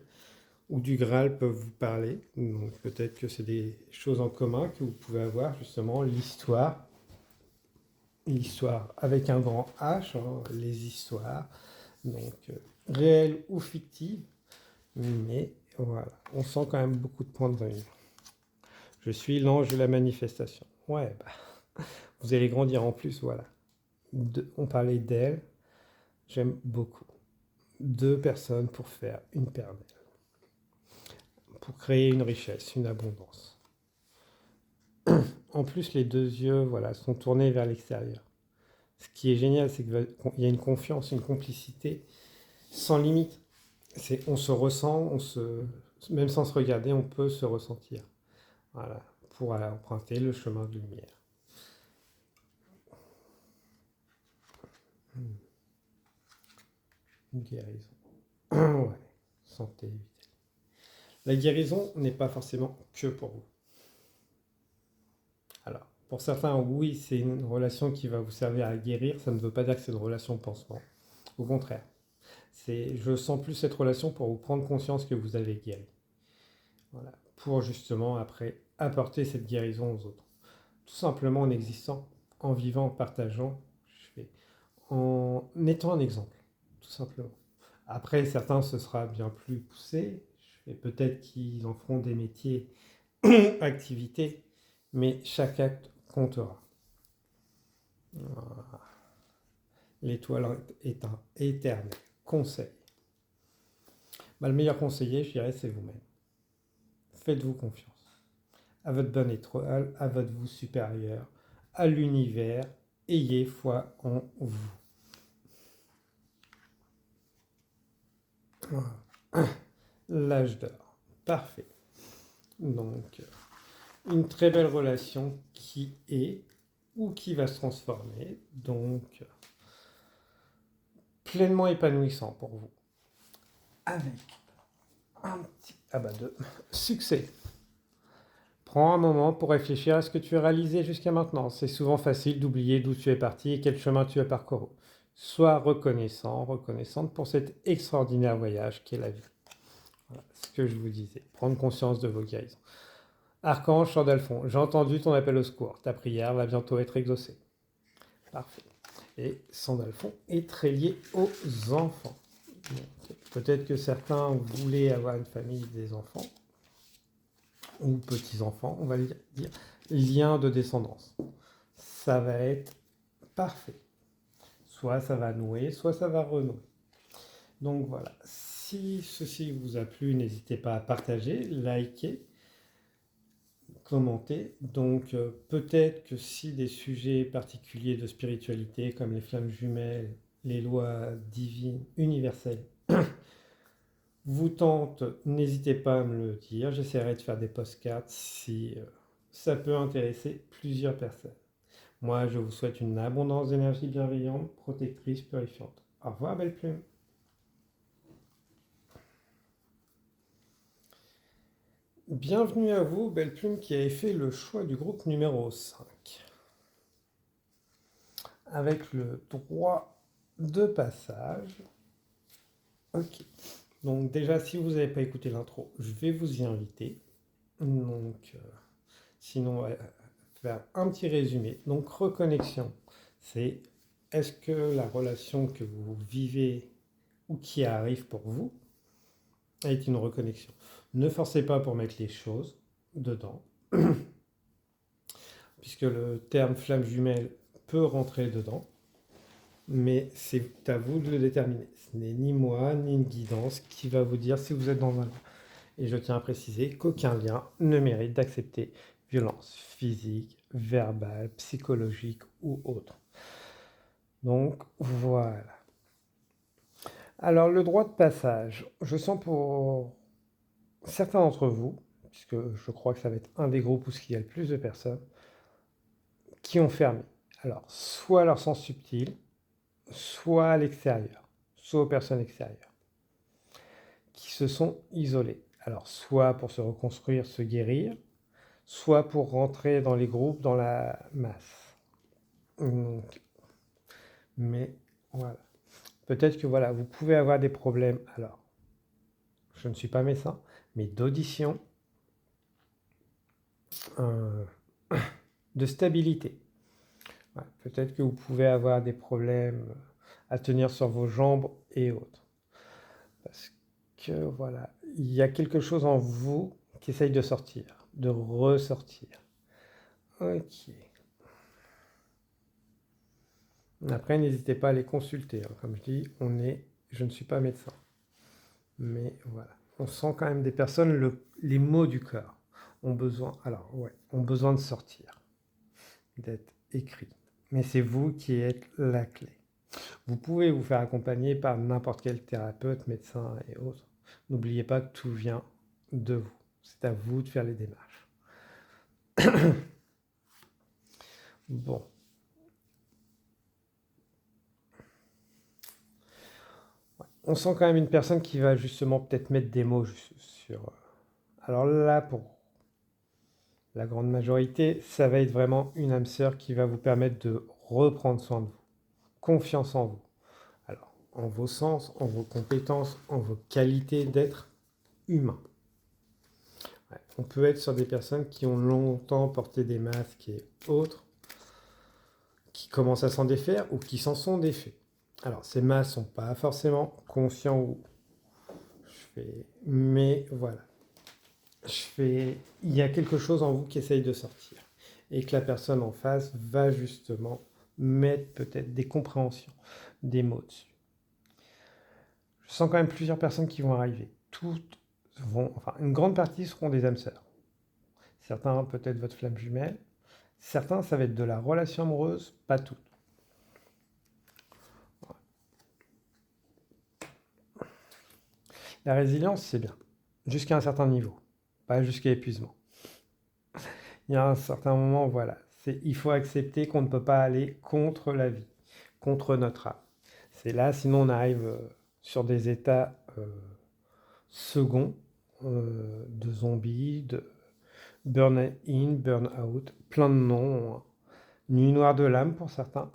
ou du Graal peuvent vous parler. Donc peut-être que c'est des choses en commun que vous pouvez avoir, justement, l'histoire avec un grand H, hein, les histoires, donc réelles ou fictives, mais voilà, on sent quand même beaucoup de points de vue. Je suis l'ange de la manifestation. Ouais, bah, vous allez grandir en plus, voilà. On parlait d'elle, j'aime beaucoup. 2 personnes pour faire une paire d'ailes, pour créer une richesse, une abondance. En plus, les 2 yeux, voilà, sont tournés vers l'extérieur. Ce qui est génial, c'est qu'il y a une confiance, une complicité sans limite. On se ressent, même sans se regarder, on peut se ressentir. Voilà, pour emprunter le chemin de lumière. Une guérison. Ouais, santé, vitalité. La guérison n'est pas forcément que pour vous. Alors, pour certains, oui, c'est une relation qui va vous servir à guérir. Ça ne veut pas dire que c'est une relation de pansement. Au contraire. Je sens plus cette relation pour vous prendre conscience que vous avez guéri. Voilà. Pour justement, après, apporter cette guérison aux autres. Tout simplement en existant, en vivant, en partageant, en étant un exemple. Tout simplement. Après, certains, ce sera bien plus poussé. Peut-être qu'ils en feront des métiers, activités, mais chaque acte comptera. L'étoile est un éternel conseil. Le meilleur conseiller, je dirais, c'est vous-même. Faites-vous confiance à votre bonne étoile, à votre vous supérieur, à l'univers. Ayez foi en vous. Voilà. L'âge d'or. Parfait. Donc, une très belle relation qui est ou qui va se transformer. Donc, pleinement épanouissant pour vous. Avec un petit abat de succès. Prends un moment pour réfléchir à ce que tu as réalisé jusqu'à maintenant. C'est souvent facile d'oublier d'où tu es parti et quel chemin tu as parcouru. Sois reconnaissant, reconnaissante pour cet extraordinaire voyage qu'est la vie. Voilà ce que je vous disais. Prendre conscience de vos guérisons. Archange Sandalphon, j'ai entendu ton appel au secours. Ta prière va bientôt être exaucée. Parfait. Et Sandalphon est très lié aux enfants. Peut-être que certains voulaient avoir une famille, des enfants, ou petits-enfants, on va dire, lien de descendance. Ça va être parfait. Soit ça va nouer, soit ça va renouer. Donc voilà, si ceci vous a plu, n'hésitez pas à partager, liker, commenter. Donc peut-être que si des sujets particuliers de spiritualité, comme les flammes jumelles, les lois divines, universelles, vous tentent, n'hésitez pas à me le dire. J'essaierai de faire des postcards si ça peut intéresser plusieurs personnes. Moi, je vous souhaite une abondance d'énergie bienveillante, protectrice, purifiante. Au revoir, belle plume. Bienvenue à vous, belle plume, qui avez fait le choix du groupe numéro 5. Avec le droit de passage. Ok. Donc déjà, si vous n'avez pas écouté l'intro, je vais vous y inviter. Donc, sinon, on va faire un petit résumé. Donc, reconnexion, c'est est-ce que la relation que vous vivez ou qui arrive pour vous est une reconnexion. Ne forcez pas pour mettre les choses dedans, puisque le terme flamme jumelle peut rentrer dedans, mais c'est à vous de le déterminer. Ce n'est ni moi, ni une guidance qui va vous dire si vous êtes dans un... Et je tiens à préciser qu'aucun lien ne mérite d'accepter violence physique, verbale, psychologique ou autre. Donc voilà. Alors le droit de passage, je sens pour certains d'entre vous, puisque je crois que ça va être un des groupes où il y a le plus de personnes, qui ont fermé. Alors soit à leur sens subtil, soit à l'extérieur, soit aux personnes extérieures, qui se sont isolées. Alors soit pour se reconstruire, se guérir, soit pour rentrer dans les groupes, dans la masse. Donc, mais voilà. Peut-être que voilà, vous pouvez avoir des problèmes. Alors, je ne suis pas médecin, mais d'audition, euh, de stabilité. Ouais, peut-être que vous pouvez avoir des problèmes à tenir sur vos jambes et autres. Parce que voilà, il y a quelque chose en vous qui essaye de sortir, de ressortir. Ok. Après, n'hésitez pas à les consulter. Hein. Comme je dis, je ne suis pas médecin. Mais voilà, on sent quand même des personnes, les mots du cœur ont besoin, ont besoin de sortir, d'être écrits. Mais c'est vous qui êtes la clé. Vous pouvez vous faire accompagner par n'importe quel thérapeute, médecin et autres. N'oubliez pas que tout vient de vous. C'est à vous de faire les démarches. Bon. On sent quand même une personne qui va justement peut-être mettre des mots sur... Alors là, pour la grande majorité, ça va être vraiment une âme sœur qui va vous permettre de reprendre soin de vous. Confiance en vous. Alors, en vos sens, en vos compétences, en vos qualités d'être humain. Ouais. On peut être sur des personnes qui ont longtemps porté des masques et autres, qui commencent à s'en défaire ou qui s'en sont défaits. Alors, ces masques ne sont pas forcément conscients ou... Mais voilà. Il y a quelque chose en vous qui essaye de sortir. Et que la personne en face va justement mettre peut-être des compréhensions, des mots dessus. Je sens quand même plusieurs personnes qui vont arriver. Toutes vont, enfin, une grande partie seront des âmes sœurs. Certains, peut-être votre flamme jumelle. Certains, ça va être de la relation amoureuse, pas toutes. La résilience, c'est bien, jusqu'à un certain niveau, pas jusqu'à épuisement. Il y a un certain moment, voilà, il faut accepter qu'on ne peut pas aller contre la vie, contre notre âme. C'est là, sinon on arrive sur des états seconds, de zombies, de burn-in, burn-out, plein de noms, hein. Nuit noire de l'âme pour certains.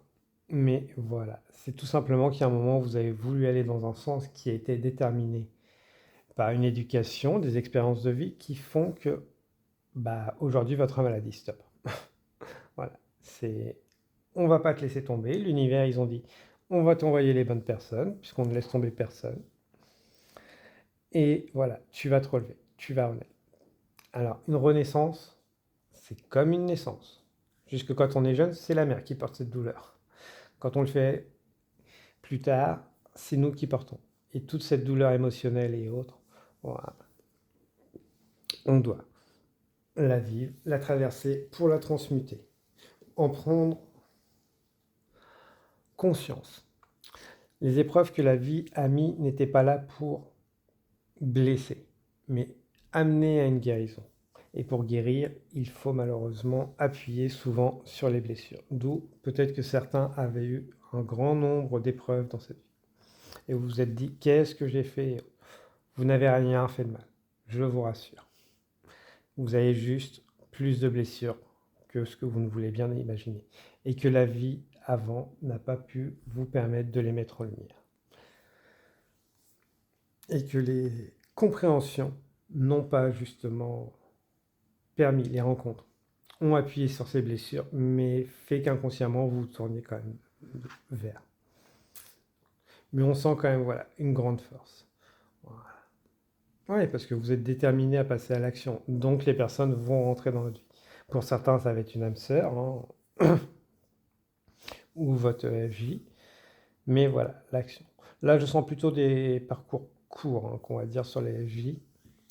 Mais voilà, c'est tout simplement qu'il y a un moment où vous avez voulu aller dans un sens qui a été déterminé par une éducation, des expériences de vie qui font que aujourd'hui votre âme a dit stop. Voilà, on va pas te laisser tomber. L'univers, ils ont dit on va t'envoyer les bonnes personnes puisqu'on ne laisse tomber personne. Et voilà, tu vas te relever, tu vas renaître. Alors, une renaissance, c'est comme une naissance. Jusque quand on est jeune, c'est la mère qui porte cette douleur. Quand on le fait plus tard, c'est nous qui portons. Et toute cette douleur émotionnelle et autres, voilà, on doit la vivre, la traverser pour la transmuter, en prendre conscience. Les épreuves que la vie a mis n'étaient pas là pour blesser, mais amener à une guérison. Et pour guérir, il faut malheureusement appuyer souvent sur les blessures. D'où peut-être que certains avaient eu un grand nombre d'épreuves dans cette vie. Et vous vous êtes dit, qu'est-ce que j'ai fait? Vous n'avez rien fait de mal, je vous rassure. Vous avez juste plus de blessures que ce que vous ne voulez bien imaginer. Et que la vie avant n'a pas pu vous permettre de les mettre en lumière. Et que les compréhensions n'ont pas justement permis, les rencontres ont appuyé sur ces blessures, mais fait qu'inconsciemment vous tourniez quand même vers. Mais on sent quand même, voilà, une grande force. Voilà. Oui, parce que vous êtes déterminé à passer à l'action. Donc les personnes vont rentrer dans votre vie. Pour certains, ça va être une âme sœur, hein, ou votre FJ. Mais voilà, l'action. Là, je sens plutôt des parcours courts, hein, qu'on va dire sur les FJ,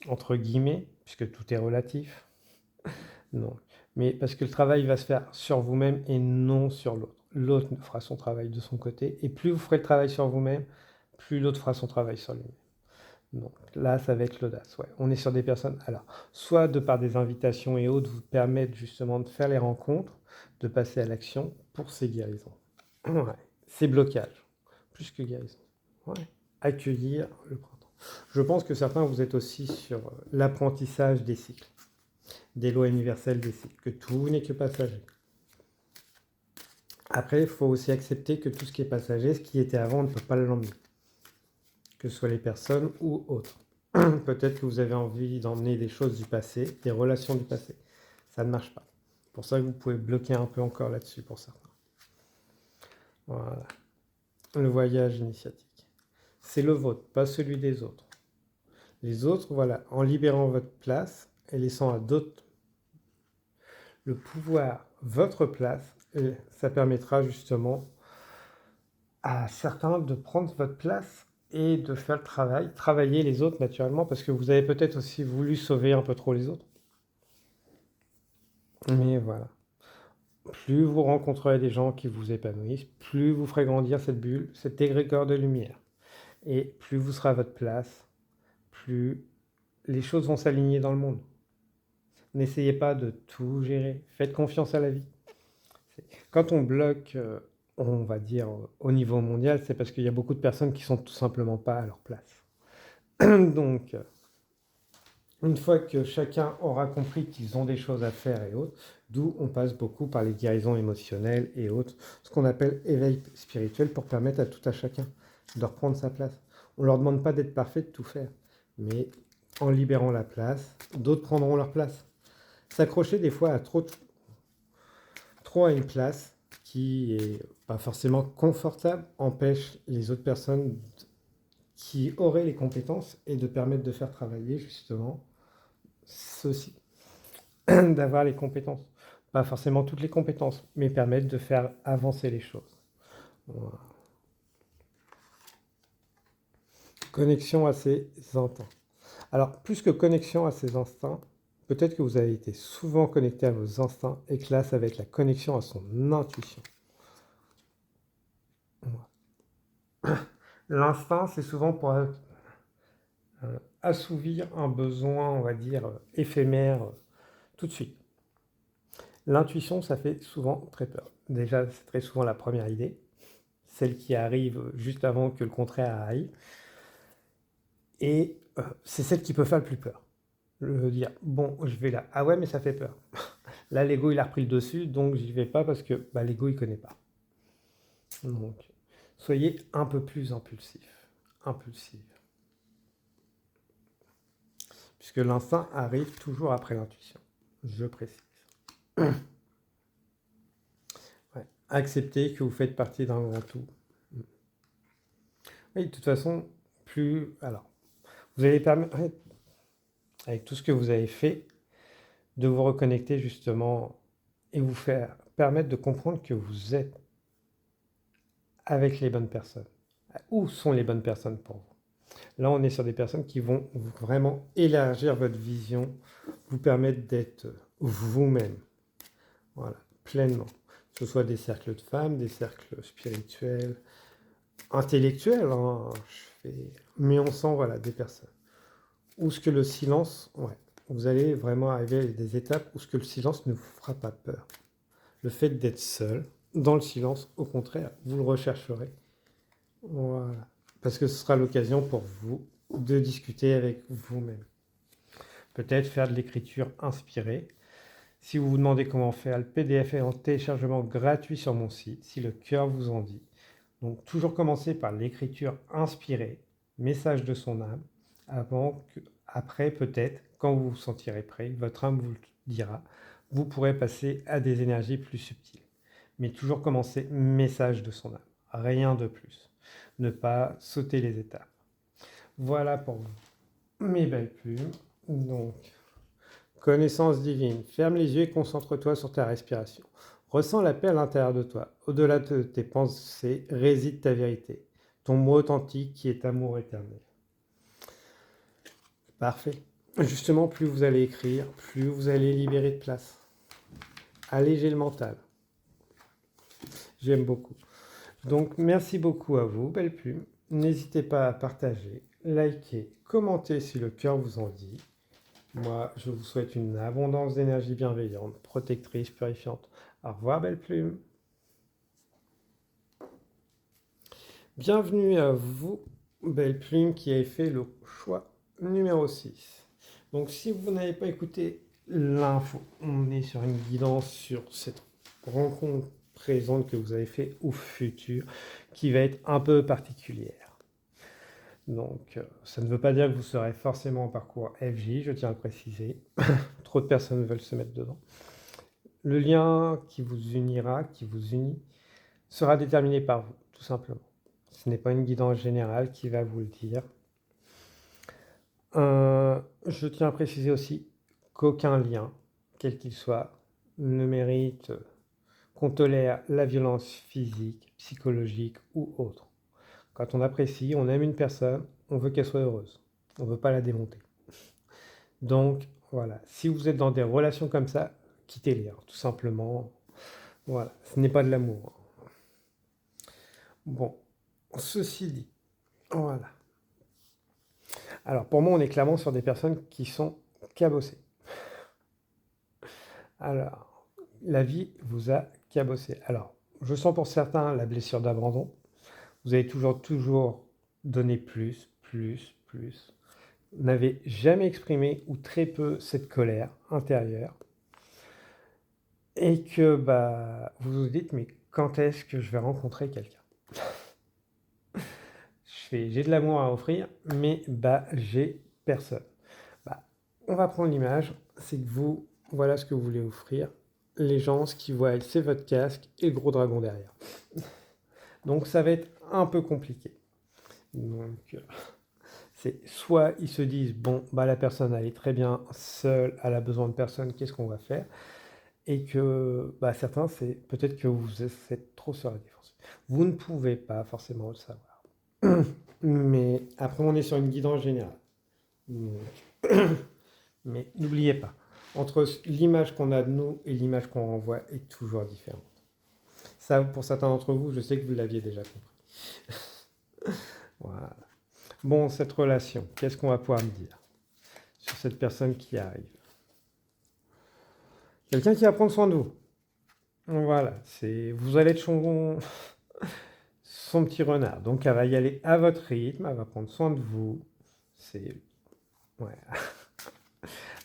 entre guillemets, puisque tout est relatif. Non. Mais parce que le travail va se faire sur vous-même et non sur l'autre. L'autre fera son travail de son côté. Et plus vous ferez le travail sur vous-même, plus l'autre fera son travail sur lui-même. Donc là, ça va être l'audace. Ouais. On est sur des personnes, alors, soit de par des invitations et autres, vous permettent justement de faire les rencontres, de passer à l'action pour ces guérisons. Ouais. Ces blocages, plus que guérison. Ouais. Accueillir le printemps. Je pense que certains, vous êtes aussi sur l'apprentissage des cycles, des lois universelles des cycles, que tout n'est que passager. Après, il faut aussi accepter que tout ce qui est passager, ce qui était avant, on ne peut pas l'emmener. Que ce soit les personnes ou autres. Peut-être que vous avez envie d'emmener des choses du passé, des relations du passé. Ça ne marche pas. Pour ça que vous pouvez bloquer un peu encore là-dessus pour certains. Voilà. Le voyage initiatique. C'est le vôtre, pas celui des autres. Les autres, voilà, en libérant votre place et laissant à d'autres le pouvoir, votre place, et ça permettra justement à certains de prendre votre place et de faire le travail, travailler les autres naturellement, parce que vous avez peut-être aussi voulu sauver un peu trop les autres. Mais voilà. plus vous rencontrerez des gens qui vous épanouissent, plus vous ferez grandir cette bulle, cet égrégore de lumière. Et plus vous serez à votre place, plus les choses vont s'aligner dans le monde. N'essayez pas de tout gérer. Faites confiance à la vie. Quand on bloque, on va dire, au niveau mondial, c'est parce qu'il y a beaucoup de personnes qui sont tout simplement pas à leur place. Donc, une fois que chacun aura compris qu'ils ont des choses à faire et autres, d'où on passe beaucoup par les guérisons émotionnelles et autres, ce qu'on appelle éveil spirituel pour permettre à tout à chacun de reprendre sa place. On ne leur demande pas d'être parfait, de tout faire, mais en libérant la place, d'autres prendront leur place. S'accrocher des fois à trop à une place qui est pas forcément confortable empêche les autres personnes qui auraient les compétences et de permettre de faire travailler justement ceci, d'avoir les compétences. Pas forcément toutes les compétences, mais permettre de faire avancer les choses. Voilà. Connexion à ses instincts. Alors, plus que connexion à ses instincts, peut-être que vous avez été souvent connecté à vos instincts et que là, ça va être la connexion à son intuition. L'instinct, c'est souvent pour assouvir un besoin, on va dire, éphémère, tout de suite. L'intuition, ça fait souvent très peur. Déjà, c'est très souvent la première idée, celle qui arrive juste avant que le contraire arrive. Et c'est celle qui peut faire le plus peur. Le dire, bon, je vais là. Ah ouais, mais ça fait peur. Là, l'ego, il a repris le dessus, donc j'y vais pas parce que l'ego, il connaît pas. Donc, soyez un peu plus impulsif. Impulsif. Puisque l'instinct arrive toujours après l'intuition. Je précise. Ouais. Acceptez que vous faites partie d'un grand tout. Oui, de toute façon, plus... Alors, vous allez permettre, avec tout ce que vous avez fait, de vous reconnecter justement et vous faire permettre de comprendre que vous êtes avec les bonnes personnes. Où sont les bonnes personnes pour vous? Là, on est sur des personnes qui vont vraiment élargir votre vision, vous permettre d'être vous-même, voilà, pleinement. Que ce soit des cercles de femmes, des cercles spirituels, intellectuels, hein, mais on sent voilà, des personnes. Ou ce que le silence, ouais, vous allez vraiment arriver à des étapes où ce que le silence ne vous fera pas peur. Le fait d'être seul, dans le silence, au contraire, vous le rechercherez. Voilà. Parce que ce sera l'occasion pour vous de discuter avec vous-même. Peut-être faire de l'écriture inspirée. Si vous vous demandez comment faire, le PDF est en téléchargement gratuit sur mon site, si le cœur vous en dit. Donc toujours commencer par l'écriture inspirée, message de son âme, après peut-être, quand vous vous sentirez prêt, votre âme vous le dira, vous pourrez passer à des énergies plus subtiles. Mais toujours commencer message de son âme, rien de plus. Ne pas sauter les étapes. Voilà pour mes belles plumes. Donc, connaissance divine. Ferme les yeux et concentre-toi sur ta respiration. Ressens la paix à l'intérieur de toi. Au-delà de tes pensées réside ta vérité. Ton mot authentique qui est amour éternel. Parfait. Justement, plus vous allez écrire, plus vous allez libérer de place. Alléger le mental. J'aime beaucoup. Donc, merci beaucoup à vous, belle plume. N'hésitez pas à partager, liker, commenter si le cœur vous en dit. Moi, je vous souhaite une abondance d'énergie bienveillante, protectrice, purifiante. Au revoir, belle plume. Bienvenue à vous, belle plume, qui avez fait le choix numéro 6. Donc, si vous n'avez pas écouté l'info, on est sur une guidance sur cette rencontre présente que vous avez fait ou future, qui va être un peu particulière. Donc, ça ne veut pas dire que vous serez forcément en parcours FJ, je tiens à le préciser. Trop de personnes veulent se mettre dedans. Le lien qui vous unira, qui vous unit, sera déterminé par vous, tout simplement. Ce n'est pas une guidance générale qui va vous le dire. Je tiens à préciser aussi qu'aucun lien, quel qu'il soit, ne mérite qu'on tolère la violence physique, psychologique ou autre. Quand on apprécie, on aime une personne, on veut qu'elle soit heureuse. On ne veut pas la démonter. Donc, voilà. Si vous êtes dans des relations comme ça, quittez-les, tout simplement. Voilà, ce n'est pas de l'amour. Bon, ceci dit, voilà. Alors pour moi, on est clairement sur des personnes qui sont cabossées. Alors, la vie vous a cabossé. Alors, je sens pour certains la blessure d'abandon. Vous avez toujours donné plus, plus, plus. Vous n'avez jamais exprimé ou très peu cette colère intérieure. Et que bah, vous vous dites, mais quand est-ce que je vais rencontrer quelqu'un? J'ai de l'amour à offrir, mais bah, j'ai personne. Bah, on va prendre l'image, c'est que vous, voilà ce que vous voulez offrir. Les gens, ce qu'ils voient, c'est votre casque et le gros dragon derrière. Donc ça va être un peu compliqué. Donc c'est soit ils se disent, bon, bah, la personne elle est très bien seule, elle a besoin de personne, qu'est-ce qu'on va faire? Et que bah, certains, c'est peut-être que vous êtes trop sur la défense. Vous ne pouvez pas forcément le savoir. Mais après, on est sur une guidance générale. Mais n'oubliez pas, entre l'image qu'on a de nous et l'image qu'on renvoie est toujours différente. Ça, pour certains d'entre vous, je sais que vous l'aviez déjà compris. Voilà. Bon, cette relation, qu'est-ce qu'on va pouvoir me dire sur cette personne qui arrive? Quelqu'un qui va prendre soin de vous. Voilà, vous allez être son petit renard. Donc elle va y aller à votre rythme, elle va prendre soin de vous. C'est ouais.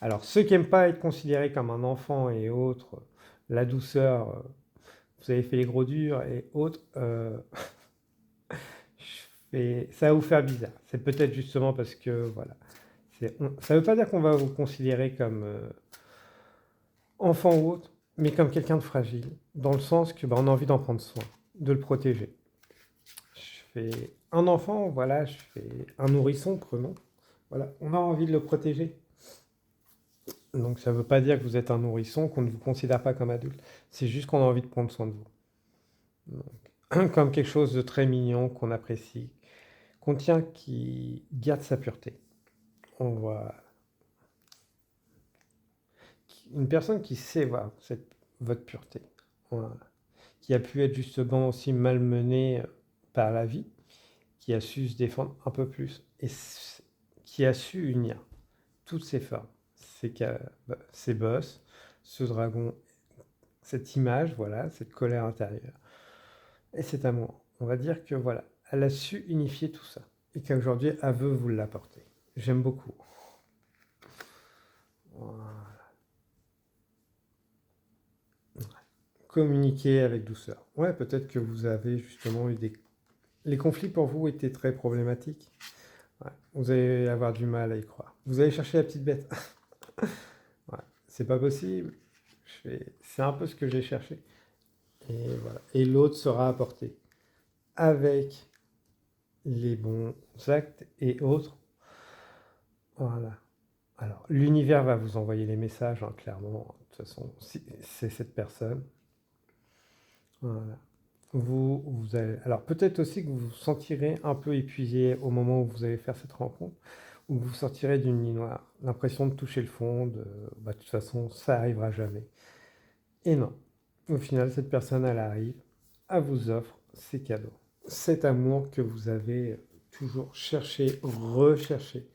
Alors ceux qui n'aiment pas être considérés comme un enfant et autres, la douceur, vous avez fait les gros durs et autres, ça va vous faire bizarre. C'est peut-être justement parce que voilà. Ça ne veut pas dire qu'on va vous considérer comme enfant ou autre, mais comme quelqu'un de fragile, dans le sens que bah, on a envie d'en prendre soin, de le protéger. Je fais un enfant, voilà, je fais un nourrisson, prenons. Voilà, on a envie de le protéger. Donc ça ne veut pas dire que vous êtes un nourrisson, qu'on ne vous considère pas comme adulte. C'est juste qu'on a envie de prendre soin de vous. Donc, comme quelque chose de très mignon, qu'on apprécie, qu'on tient, qui garde sa pureté. On voit une personne qui sait voir votre pureté. Voilà. Qui a pu être justement aussi malmenée par la vie, qui a su se défendre un peu plus et qui a su unir toutes ses formes, ses bosses, ce dragon, cette image, voilà, cette colère intérieure et cet amour. On va dire que voilà, elle a su unifier tout ça et qu'aujourd'hui elle veut vous l'apporter. J'aime beaucoup. Voilà. Communiquer avec douceur. Ouais, peut-être que vous avez justement eu des... Les conflits pour vous étaient très problématiques. Ouais, vous allez avoir du mal à y croire. Vous allez chercher la petite bête. Ouais, c'est pas possible. C'est un peu ce que j'ai cherché. Et voilà. Et l'autre sera apporté avec les bons actes et autres. Voilà. Alors, l'univers va vous envoyer les messages, hein, clairement. De toute façon, c'est cette personne. Voilà. Vous allez... Alors, peut-être aussi que vous vous sentirez un peu épuisé au moment où vous allez faire cette rencontre, où vous sortirez d'une nuit noire. L'impression de toucher le fond, de toute façon, ça arrivera jamais. Et non. Au final, cette personne, elle arrive, elle vous offre ses cadeaux. Cet amour que vous avez toujours cherché, recherché.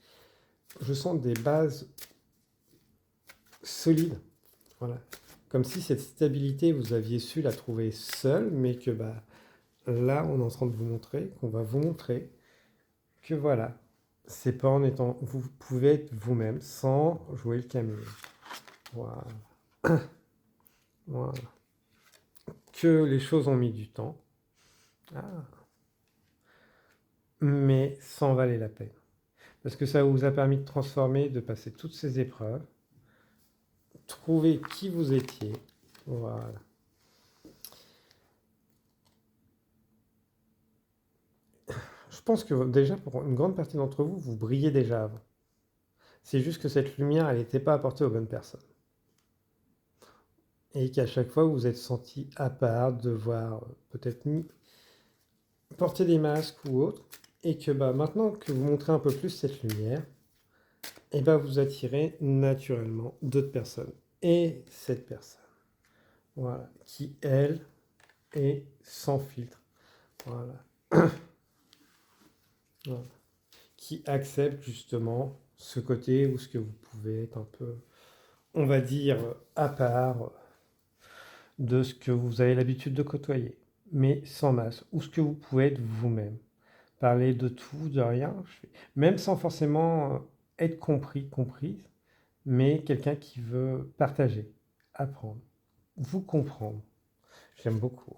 Je sens des bases solides. Voilà. Comme si cette stabilité, vous aviez su la trouver seule, mais que bah, là, on est en train de vous montrer, qu'on va vous montrer que voilà, c'est pas en étant... Vous pouvez être vous-même sans jouer le caméléon. Voilà. Voilà. Que les choses ont mis du temps. Ah. Mais ça en valait la peine. Parce que ça vous a permis de transformer, de passer toutes ces épreuves, trouver qui vous étiez. Voilà. Je pense que déjà, pour une grande partie d'entre vous, vous brillez déjà avant. C'est juste que cette lumière, elle n'était pas apportée aux bonnes personnes. Et qu'à chaque fois, vous vous êtes senti à part, devoir peut-être porter des masques ou autre. Et que bah, maintenant que vous montrez un peu plus cette lumière, vous attirez naturellement d'autres personnes. Et cette personne. voilà, qui elle est sans filtre, voilà, voilà, qui accepte justement ce côté où ce que vous pouvez être un peu, on va dire, à part de ce que vous avez l'habitude de côtoyer, mais sans masse, ou ce que vous pouvez être vous-même. Parler de tout, de rien, même sans forcément être compris, comprise, mais quelqu'un qui veut partager, apprendre, vous comprendre. J'aime beaucoup.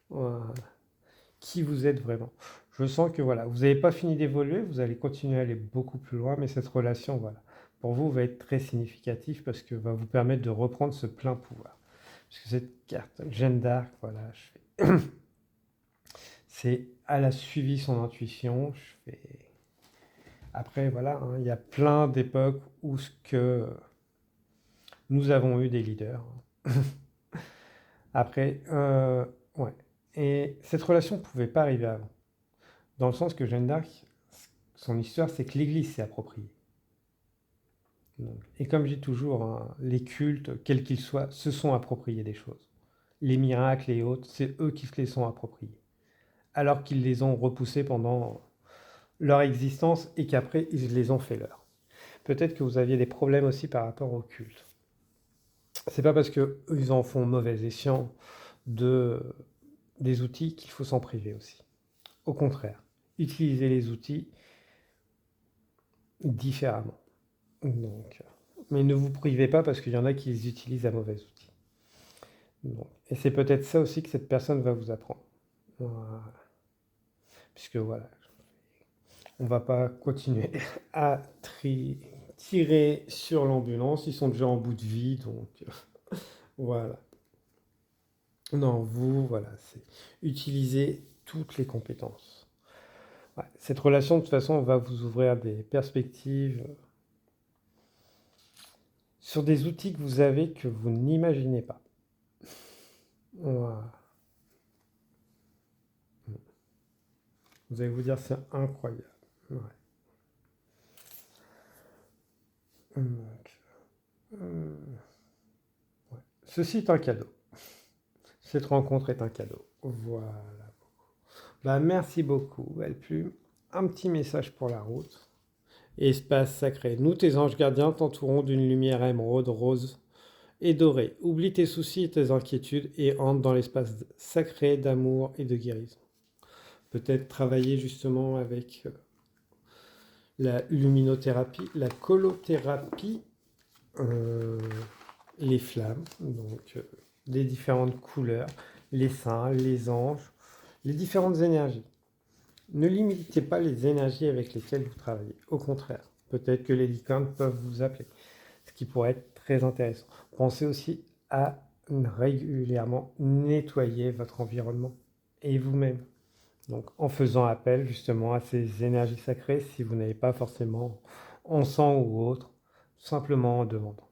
Voilà. Qui vous êtes vraiment. Je sens que voilà, vous n'avez pas fini d'évoluer, vous allez continuer à aller beaucoup plus loin, mais cette relation, voilà, pour vous, va être très significative parce que va vous permettre de reprendre ce plein pouvoir. Parce que cette carte, Jeanne d'Arc, voilà, c'est elle a suivi son intuition. Après, voilà, hein, il y a plein d'époques où ce que nous avons eu des leaders. Après, ouais. Et cette relation ne pouvait pas arriver avant. Dans le sens que Jeanne d'Arc, son histoire, c'est que l'Église s'est appropriée. Et comme je dis toujours, hein, les cultes, quels qu'ils soient, se sont appropriés des choses. Les miracles et autres, c'est eux qui se les sont appropriés. Alors qu'ils les ont repoussés pendant leur existence et qu'après, ils les ont fait leurs. Peut-être que vous aviez des problèmes aussi par rapport au culte. C'est pas parce qu'ils en font mauvais escient de, des outils qu'il faut s'en priver aussi. Au contraire, utilisez les outils différemment. Donc, mais ne vous privez pas parce qu'il y en a qui les utilisent à mauvais outils. Donc, et c'est peut-être ça aussi que cette personne va vous apprendre. Voilà. Puisque voilà, on va pas continuer à tirer sur l'ambulance, ils sont déjà en bout de vie, donc voilà. Non, vous, voilà, c'est utiliser toutes les compétences. Ouais, cette relation, de toute façon, va vous ouvrir des perspectives sur des outils que vous avez que vous n'imaginez pas. Voilà. Vous allez vous dire, c'est incroyable. Ouais. Donc, euh, ouais. Ceci est un cadeau. Cette rencontre est un cadeau. Voilà. Bah, merci beaucoup, Belle Plume. Un petit message pour la route. Espace sacré. Nous, tes anges gardiens, t'entourons d'une lumière émeraude, rose et dorée. Oublie tes soucis et tes inquiétudes et entre dans l'espace sacré d'amour et de guérison. Peut-être travailler justement avec la luminothérapie, la colothérapie, euh, les flammes, donc les différentes couleurs, les saints, les anges, les différentes énergies. Ne limitez pas les énergies avec lesquelles vous travaillez. Au contraire, peut-être que les licornes peuvent vous appeler, ce qui pourrait être très intéressant. Pensez aussi à régulièrement nettoyer votre environnement et vous-même. Donc en faisant appel justement à ces énergies sacrées si vous n'avez pas forcément en sang ou autre, simplement en demandant.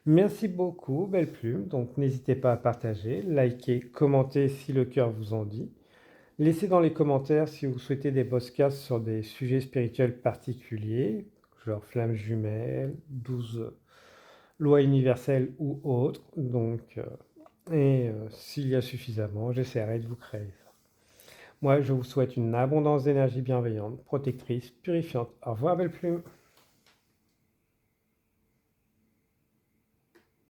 Merci beaucoup, Belle Plume. Donc n'hésitez pas à partager, liker, commenter si le cœur vous en dit. Laissez dans les commentaires si vous souhaitez des podcasts sur des sujets spirituels particuliers, genre flammes jumelles, 12 lois universelles ou autres. Donc, s'il y a suffisamment, j'essaierai de vous créer ça. Moi, je vous souhaite une abondance d'énergie bienveillante, protectrice, purifiante. Au revoir, Belle Plume.